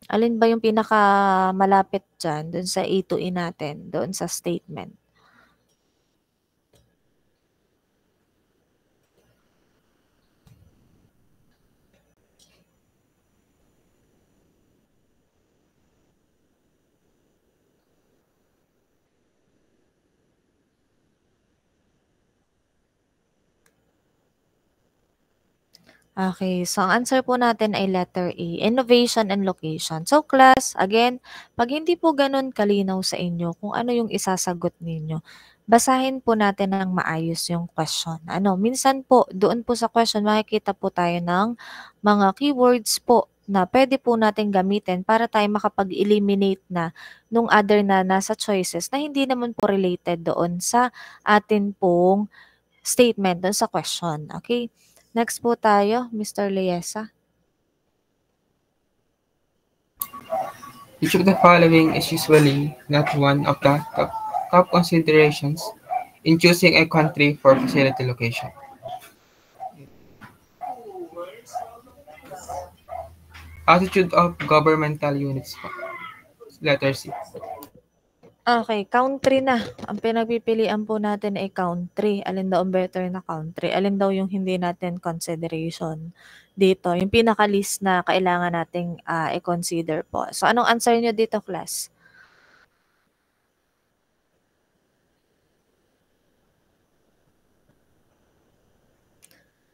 Alin ba yung pinaka malapit dyan, doon sa A to E natin, doon sa statement? Okay, so ang answer po natin ay letter A, innovation and location. So class, again, pag hindi po ganun kalinaw sa inyo kung ano yung isasagot ninyo, basahin po natin ng maayos yung question. Minsan po, doon po sa question, makikita po tayo ng mga keywords po na pwede po natin gamitin para tayo makapag-eliminate na nung other na nasa choices na hindi naman po related doon sa atin pong statement doon sa question. Okay? Next po tayo, Mr. Liesa. Each of the following is usually not one of the top considerations in choosing a country for facility location. Attitude of governmental units. Letter C. Okay, country na. Ang pinagpipilian po natin ay country. Alin daw ang better na country? Alin daw yung hindi natin consideration dito? Yung pinaka-list na kailangan nating i-consider po. So, anong answer nyo dito, class?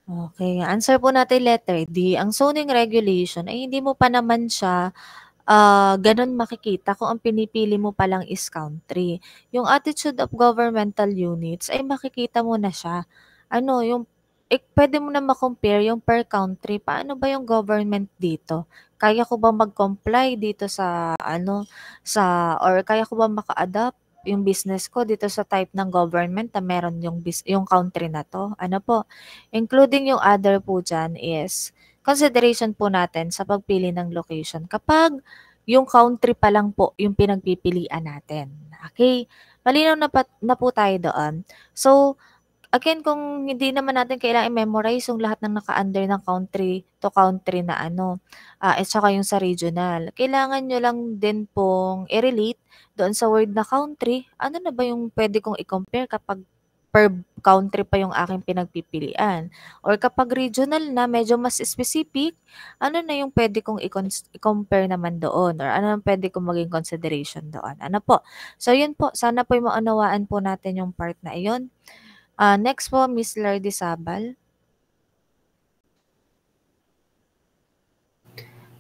Okay, answer po natin letter D. Ang zoning regulation ay hindi mo pa naman siya ganun makikita kung ang pinipili mo palang is country. Yung attitude of governmental units ay makikita mo na siya. Pwede mo na ma-compare yung per country. Paano ba yung government dito? Kaya ko ba mag-comply dito or kaya ko ba maka-adapt yung business ko dito sa type ng government na meron yung country na to? Including yung other po dyan is consideration po natin sa pagpili ng location kapag yung country pa lang po yung pinagpipilian natin. Okay? Malinaw na po tayo doon. So, again, kung hindi naman natin kailangan i-memorize yung lahat ng naka-under ng country to country na at saka yung sa regional, kailangan nyo lang din pong i-relate doon sa word na country. Ano na ba yung pwede kong i-compare kapag per country pa yung aking pinagpipilian? Or kapag regional na, medyo mas specific, ano na yung pwede kong i-compare naman doon? Or ano ang pwede kong maging consideration doon? So, yun po. Sana po yung maunawaan po natin yung part na iyon. Next po, Miss Lardy Sabal.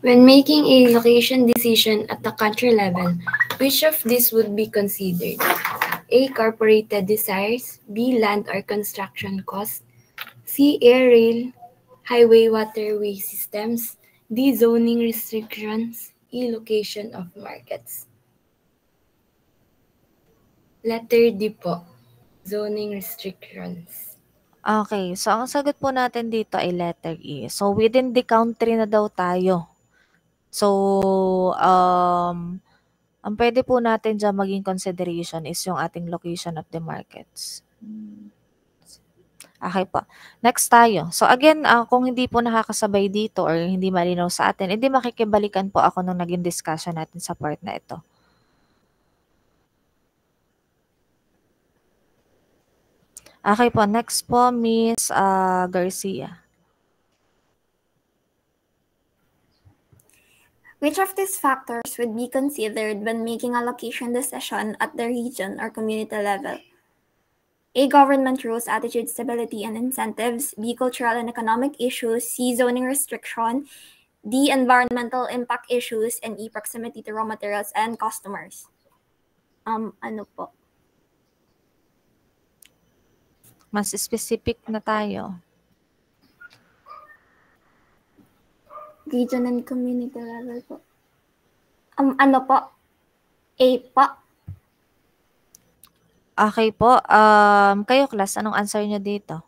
When making a location decision at the country level, which of these would be considered? A. Corporated desires. B. Land or construction costs. C. Air, rail, highway, waterway systems. D. Zoning restrictions. E. Location of markets. Letter D po. Zoning restrictions. Okay, so ang sagot po natin dito ay letter E. So within the country na daw tayo. So ang pwede po natin dyan maging consideration is yung ating location of the markets. Okay po. Next tayo. So again, kung hindi po nakakasabay dito or hindi malinaw sa atin, hindi makikibalikan po ako nung naging discussion natin sa part na ito. Okay po. Next po, Miss Garcia. Which of these factors would be considered when making a location decision at the region or community level? A. Government rules, attitude, stability, and incentives. B. Cultural and economic issues. C. Zoning restriction. D. Environmental impact issues. And E. Proximity to raw materials and customers. Ano po? Mas specific na tayo. Region and community level po. Ano po? A po. Okay po. Kayo, class, anong answer nyo dito?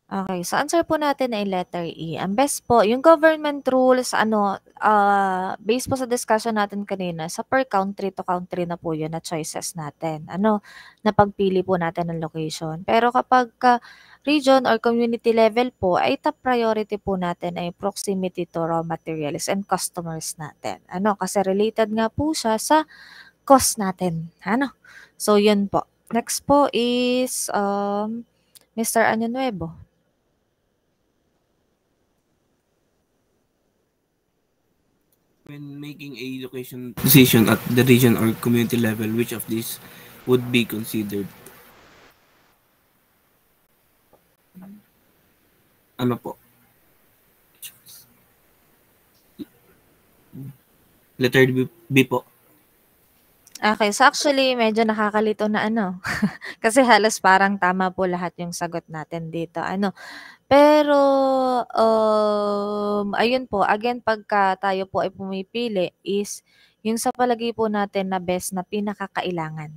Okay, so answer po natin ay letter E. Ang best po, yung government rules, based po sa discussion natin kanina, sa per country to country na po yun na choices natin. Napagpili po natin ng location. Pero kapag region or community level po, ay top priority po natin ay proximity to raw materials and customers natin. Kasi related nga po siya sa cost natin. So, yun po. Next po is Mr. Año Nuevo. When making a location decision at the region or community level, which of these would be considered? Ano po? Letter B po. Okay, so actually medyo nakakalito na kasi halos parang tama po lahat yung sagot natin dito. Pero ayun po, again pagka tayo po ay pumipili is yung sa palagay po natin na best na pinakakailangan.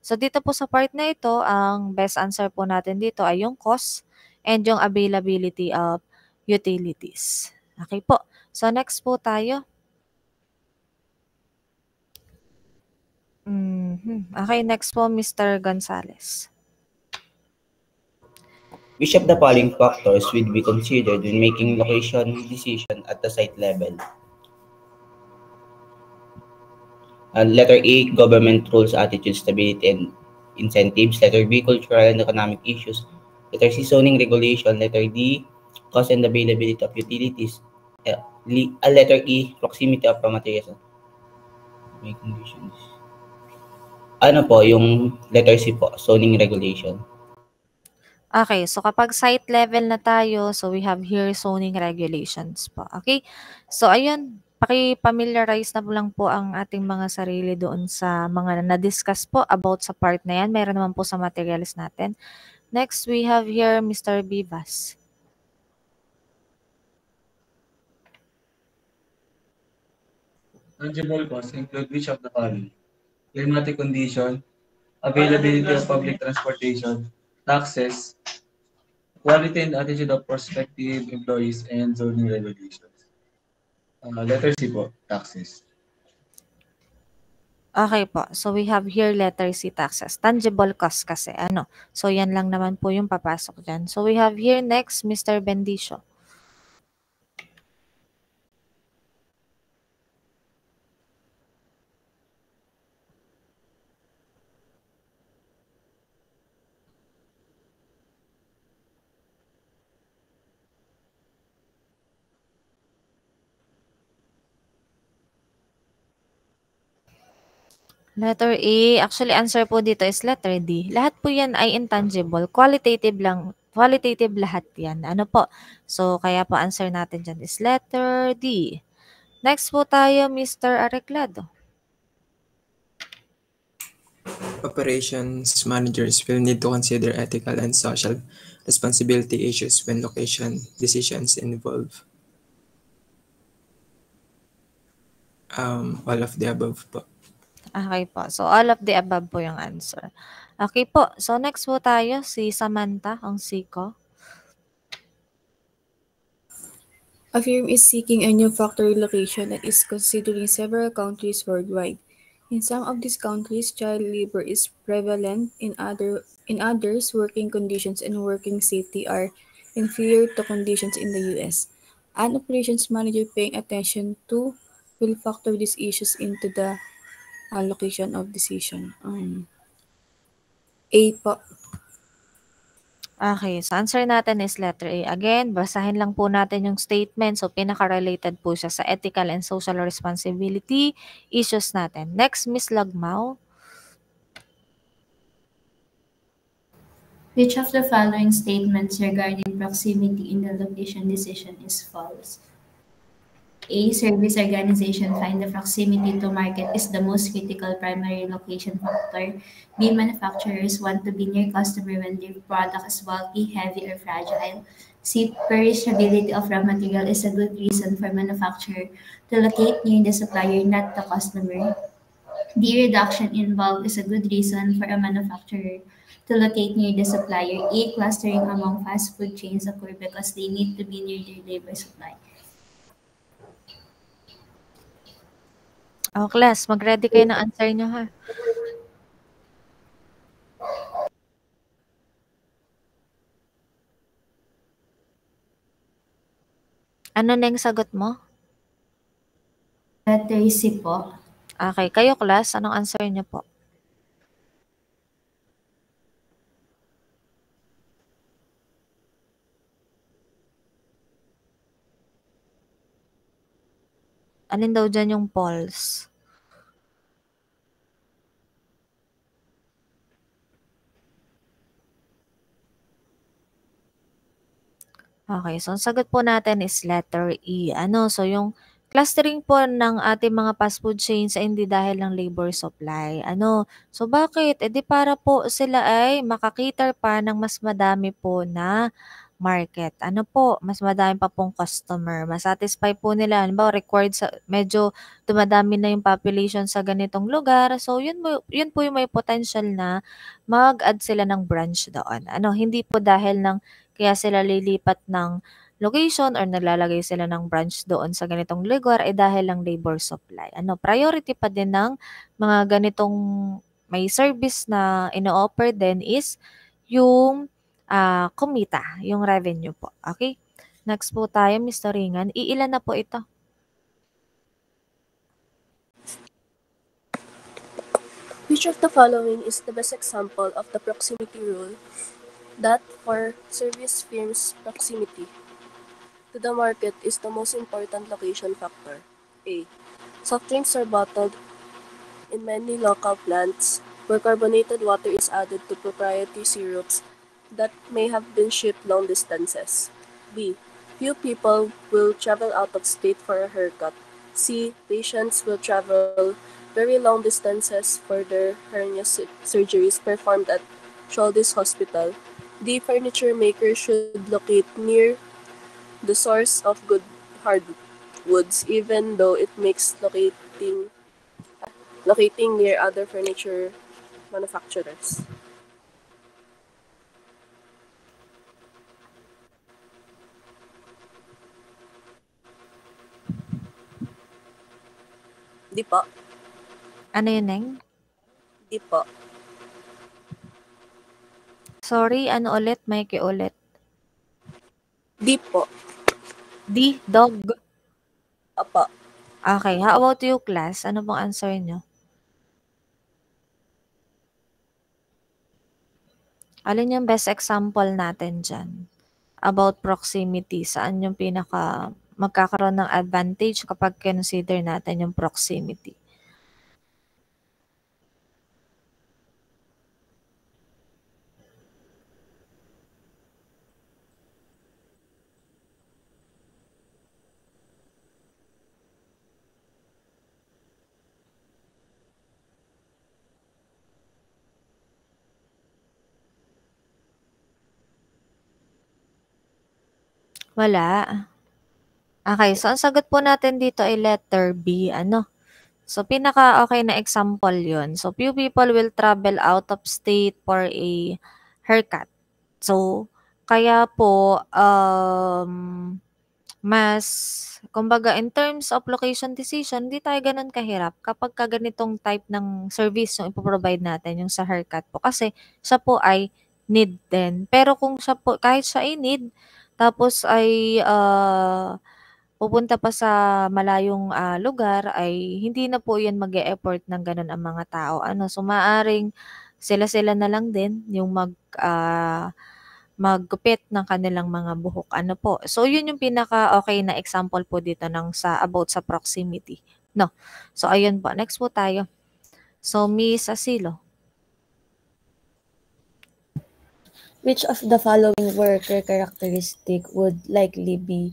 So dito po sa part na ito, ang best answer po natin dito ay yung cost and yung availability of utilities. Okay po. So next po tayo. Okay, next po, Mr. Gonzales. Which of the following factors would be considered when making location decision at the site level? Letter A, government rules, attitude, stability, and incentives. Letter B, cultural and economic issues. Letter C, zoning regulation. Letter D, cost and availability of utilities. Letter E, proximity of raw materials. May conditions. Ano po, yung letter C po, zoning regulation. Okay, so kapag site level na tayo, so we have here zoning regulations po. Okay? So ayun, paki-familiarize na po lang po ang ating mga sarili doon sa mga na-discuss po about sa part na yan. Meron naman po sa materials natin. Next, we have here Mr. Vivas. Tangible costs include which of the following? Climatic condition, availability of public transportation, taxes, quality and attitude of prospective employees, and zoning regulations. Letter C po, taxes. Okay po. So we have here letter C, taxes. Tangible cost kasi. So yan lang naman po yung papasok dyan. So we have here next, Mr. Bendicio. Letter A, actually answer po dito is letter D. Lahat po yan ay intangible. Qualitative lahat yan. So kaya po answer natin dyan is letter D. Next po tayo, Mr. Areclado. operations managers will need to consider ethical and social responsibility issues when location decisions involve all of the above po. Okay po. So, all of the above po yung answer. Okay po. So, next po tayo, si Samantha, ang Siko. A firm is seeking a new factory location and is considering several countries worldwide. In some of these countries, child labor is prevalent. In others, working conditions and working safety are inferior to conditions in the US. An operations manager paying attention to will factor these issues into the allocation of decision. A po. Okay, so answer natin is letter A. Again, basahin lang po natin yung statement. So, pinaka-related po siya sa ethical and social responsibility issues natin. Next, Miss Lagmao. Which of the following statements regarding proximity in the location decision is false? A. Service organization find the proximity to market is the most critical primary location factor. B. Manufacturers want to be near customer when their product is bulky, heavy, or fragile. C. Perishability of raw material is a good reason for manufacturer to locate near the supplier, not the customer. D. Reduction in bulk is a good reason for a manufacturer to locate near the supplier. E. Clustering among fast food chains occur because they need to be near their labor supply. Oh, class, mag-ready kayo ng answer nyo, ha? Ano na yung sagot mo? Letter C po. Okay, kayo class, anong answer nyo po? Alin daw dyan yung false? Okay, so ang sagot po natin is letter E. So yung clustering po ng ating mga fast food chains ay hindi dahil ng labor supply. So bakit? Di para po sila ay makakater pa ng mas madami po na market. Mas madami pa pong customer. Masatisfy po nila. Required medyo dumadami na yung population sa ganitong lugar. So yun po yung may potential na mag-add sila ng branch doon. Hindi po dahil kaya sila lilipat ng location or naglalagay sila ng branch doon sa ganitong lugar dahil lang labor supply. Priority pa din ng mga ganitong may service na ino-offer din is yung kumita, yung revenue po. Okay? Next po tayo, Mr. Ringan. Iilan na po ito? Which of the following is the best example of the proximity rule that for service firms proximity to the market is the most important location factor? A. Soft drinks are bottled in many local plants where carbonated water is added to proprietary syrups that may have been shipped long distances. B. Few people will travel out of state for a haircut. C. Patients will travel very long distances for their hernia surgeries performed at Sholdis Hospital. The furniture maker should locate near the source of good hardwoods, even though it makes locating near other furniture manufacturers. Di po. Ano yun, Neng? Di po. Sorry, ano ulit? Mikey ulit. Di po. D, dog? Apa. Okay, how about you, class? Ano pong answer nyo? Alin yung best example natin dyan? About proximity. Saan yung magkakaroon ng advantage kapag consider natin yung proximity? Wala. Okay, so ang sagot po natin dito ay letter B, ano? So, pinaka-okay na example yun. So, few people will travel out of state for a haircut. So, kaya po, mas, kumbaga, in terms of location decision, hindi tayo ganun kahirap kapag ka ganitong type ng service yung ipoprovide natin, yung sa haircut po. Kasi, siya po ay need din. Pero kung siya po, kahit siya ay need, tapos ay pupunta pa sa malayong lugar, ay hindi na po yan mag-e-effort ng ganun ang mga tao. Ano, so, maaring sila-sila na lang din yung maggupit ng kanilang mga buhok. Ano po. So, yun yung pinaka-okay na example po dito ng about sa proximity. No. So, ayun po. Next po tayo. So, Miss Asilo. Which of the following worker characteristic would likely be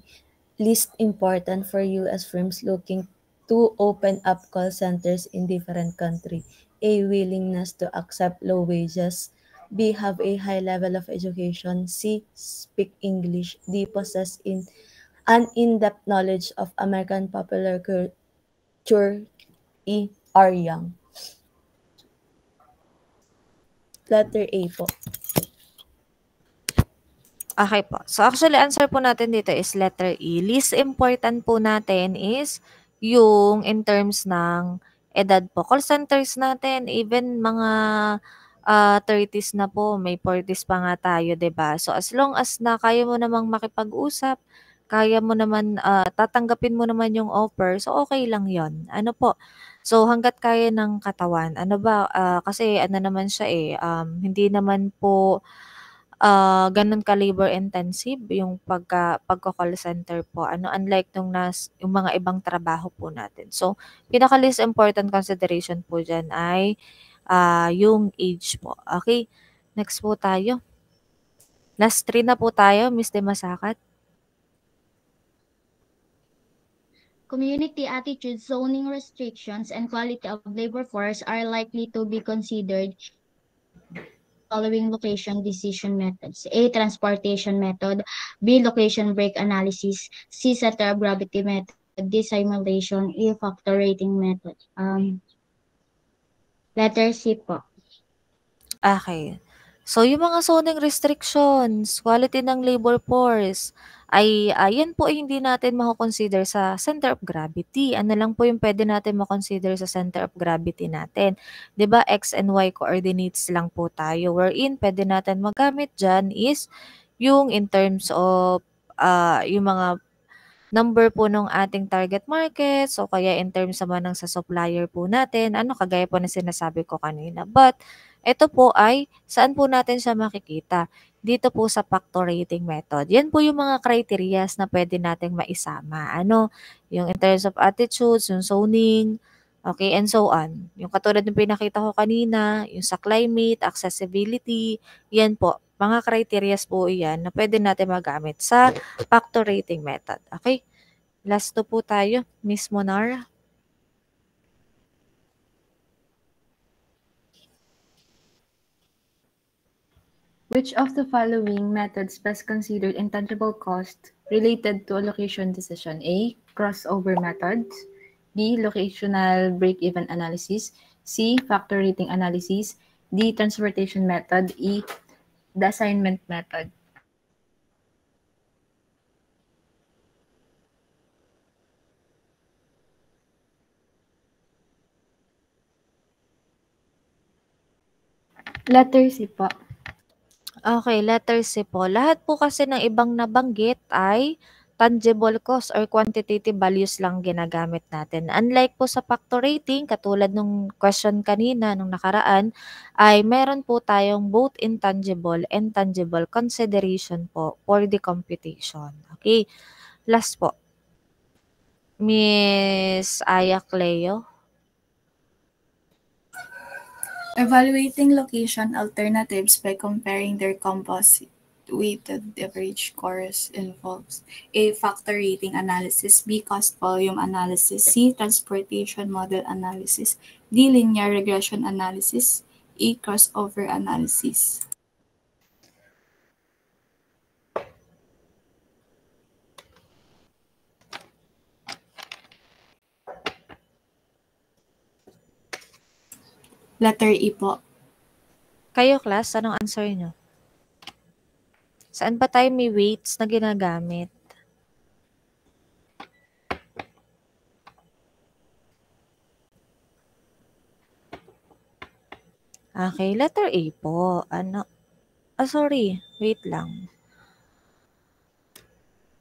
least important for U.S. firms looking to open up call centers in different countries? A. Willingness to accept low wages. B. Have a high level of education. C. Speak English. D. Possess an in-depth knowledge of American popular culture. E. Are young. Letter A po. Okay po. So, actually, answer po natin dito is letter E. Least important po natin is yung in terms ng edad po. Call centers natin, even mga 30s na po, may 40s pa nga tayo, 'di ba? So, as long as na kaya mo namang makipag-usap, kaya mo naman, tatanggapin mo naman yung offer, so okay lang yon. Ano po, so hangga't kaya ng katawan. Ano ba, kasi ano naman siya eh, hindi naman po gano'n ka-labor intensive yung pagko-call center po. Ano, unlike yung mga ibang trabaho po natin. So, pinaka-least important consideration po diyan ay yung age po. Okay, next po tayo. Last 3 na po tayo, Miss De Masakat. Community attitude, zoning restrictions, and quality of labor force are likely to be considered following location decision methods. A. Transportation method. B. Location break analysis. C. Center of gravity method. D. Simulation. E. Factor rating method. Letter C po. Okay. So, yung mga zoning restrictions, quality ng labor force, ay yan po ay hindi natin mako-consider sa center of gravity. Ano lang po yung pwede natin mako-consider sa center of gravity natin. 'Di ba X and Y coordinates lang po tayo. Wherein pwede natin magamit dyan is yung in terms of yung mga number po ng ating target market, so kaya in terms naman ng sa supplier po natin, ano kagaya po na sinasabi ko kanina. But ito po ay saan po natin siya makikita? Dito po sa factor rating method. Yan po yung mga criterias na pwede nating maisama. Ano, yung in terms of attitudes, yung zoning, okay, and so on. Yung katulad ng pinakita ko kanina, yung sa climate, accessibility, yan po. Mga criterias po iyan na pwede natin magamit sa factor rating method. Okay? Last 2 po tayo. Miss Monara. Which of the following methods best considered intangible cost related to a location decision? A. Crossover methods. B. Locational break-even analysis. C. Factor rating analysis. D. Transportation method. E. The assignment method. Letter C po. Okay, letter C po. Lahat po kasi ng ibang nabanggit ay tangible cost or quantitative values lang ginagamit natin. Unlike po sa factor rating, katulad nung question kanina, nung nakaraan, ay meron po tayong both intangible and tangible consideration po for the computation. Okay, last po. Miss Aya Cleo. Evaluating location alternatives by comparing their composite weighted average scores involves A. Factor rating analysis, B. Cost volume analysis, C. Transportation model analysis, D. Linear regression analysis, E. Crossover analysis. Letter E po. Kayo, class, anong answer nyo? Saan ba tayo may weights na ginagamit? Okay, letter A po. Sorry. Wait lang.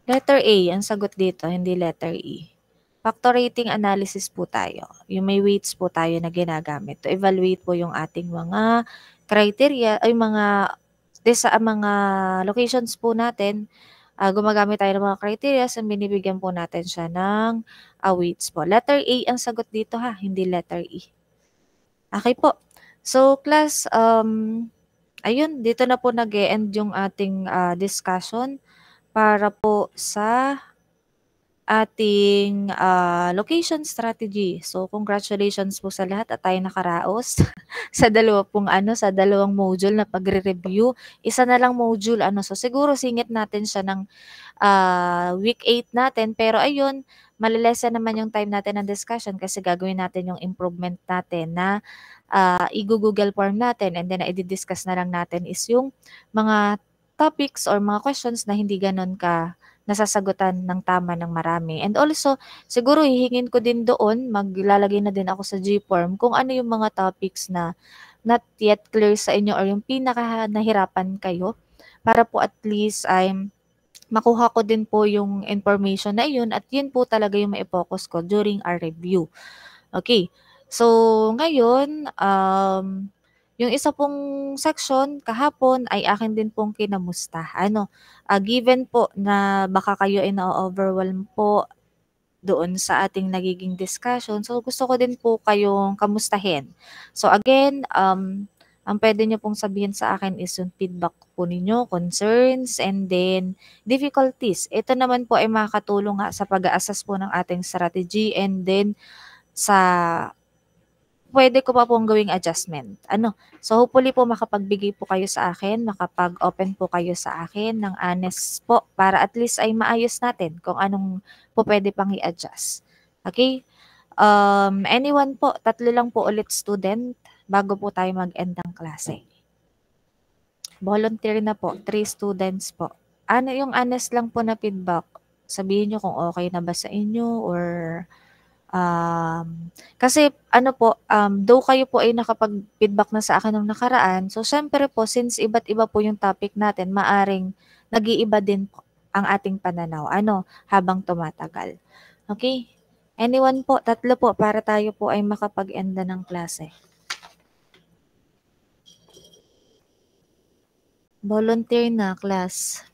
Letter A, ang sagot dito, hindi letter E. Factor rating analysis po tayo. Yung may weights po tayo na ginagamit to evaluate po yung ating mga criteria, ay mga locations po natin. Gumagamit tayo ng mga criteria and binibigyan po natin siya ng weights po. Letter A ang sagot dito ha, hindi letter E. Okay po. So class, ayun, dito na po nag-e-end yung ating discussion para po sa ating location strategy. So congratulations po sa lahat at tayo nakaraos sa dalawang module na pagre-review. Isa na lang module so siguro singit natin siya ng week 8 natin, pero ayun, malilesen naman yung time natin ng discussion kasi gagawin natin yung improvement natin na i-Google form natin and then i-discuss na lang natin is yung mga topics or mga questions na hindi ganon ka nasasagutan ng tama ng marami. And also, siguro hihingin ko din doon, maglalagay na din ako sa G-form kung ano yung mga topics na not yet clear sa inyo or yung pinaka nahirapan kayo para po at least ay makuha ko din po yung information na yun at yun po talaga yung ma-focus ko during our review. Okay. So, ngayon, yung isa pong section kahapon ay akin din pong kinamusta. Given po na baka kayo ay na-overwhelm po doon sa ating nagiging discussion. So, gusto ko din po kayong kamustahin. So, again, ang pwede nyo pong sabihin sa akin is yung feedback po ninyo, concerns, and then difficulties. Ito naman po ay makakatulong sa pag-a-assess po ng ating strategy and then sa pwede ko pa pong gawing adjustment. So hopefully po makapagbigay po kayo sa akin, makapag-open po kayo sa akin ng honest po para at least ay maayos natin kung anong po pwede pang i-adjust. Okay? Anyone po, 3 lang po ulit student bago po tayo mag-end ng klase. Volunteer na po, 3 students po. Ano yung honest lang po na feedback? Sabihin nyo kung okay na ba sa inyo or kasi though kayo po ay nakapag-feedback na sa akin nung nakaraan, so syempre po since iba't iba po yung topic natin, maaring nag-iiba din po ang ating pananaw habang tumatagal. Okay? Anyone po, 3 po para tayo po ay makapag-enda ng klase. Volunteer na class.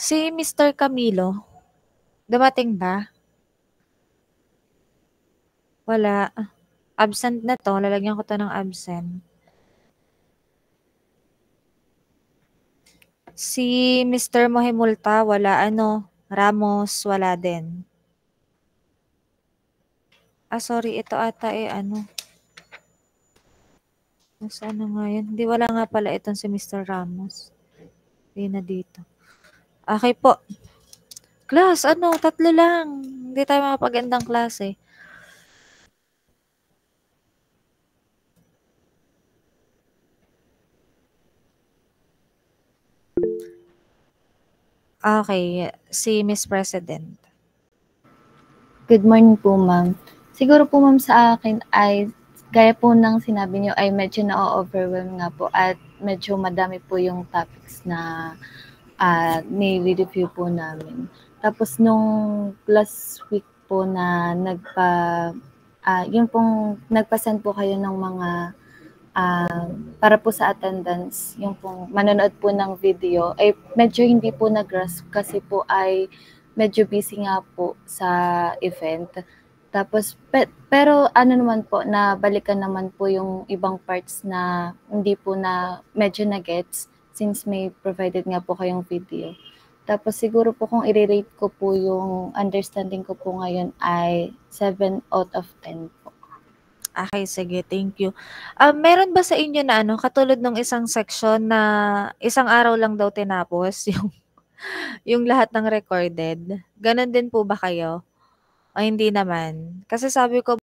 Si Mr. Camilo, dumating ba? Wala. Absent na to. Lalagyan ko to ng absent. Si Mr. Mohimulta, wala. Ramos, wala din. Sorry. Ito ata Saan nga yun? Hindi, wala nga pala itong si Mr. Ramos. Hindi na dito. Okay po. Class, 3 lang. Hindi tayo makapag-endang klase. Okay, si Miss President. Good morning po, ma'am. Siguro po, ma'am, sa akin ay, gaya po ng sinabi niyo, ay medyo na-overwhelm nga po at medyo madami po yung topics na ni-review po namin. Tapos nung last week po na yun pong nagpa-send po kayo ng mga para po sa attendance, yung pong manonood po ng video, ay medyo hindi po nag-grasp kasi po ay medyo busy nga po sa event. Tapos, pero naman po, nabalikan naman po yung ibang parts na hindi po na medyo na-gets since may provided nga po kayong video. Tapos siguro po kung i-rate ko po yung understanding ko po ngayon ay 7 out of 10 po. Okay, sige, thank you. Meron ba sa inyo na ano, katulad ng isang section na isang araw lang daw tinapos yung lahat ng recorded? Ganon din po ba kayo? O hindi naman? Kasi sabi ko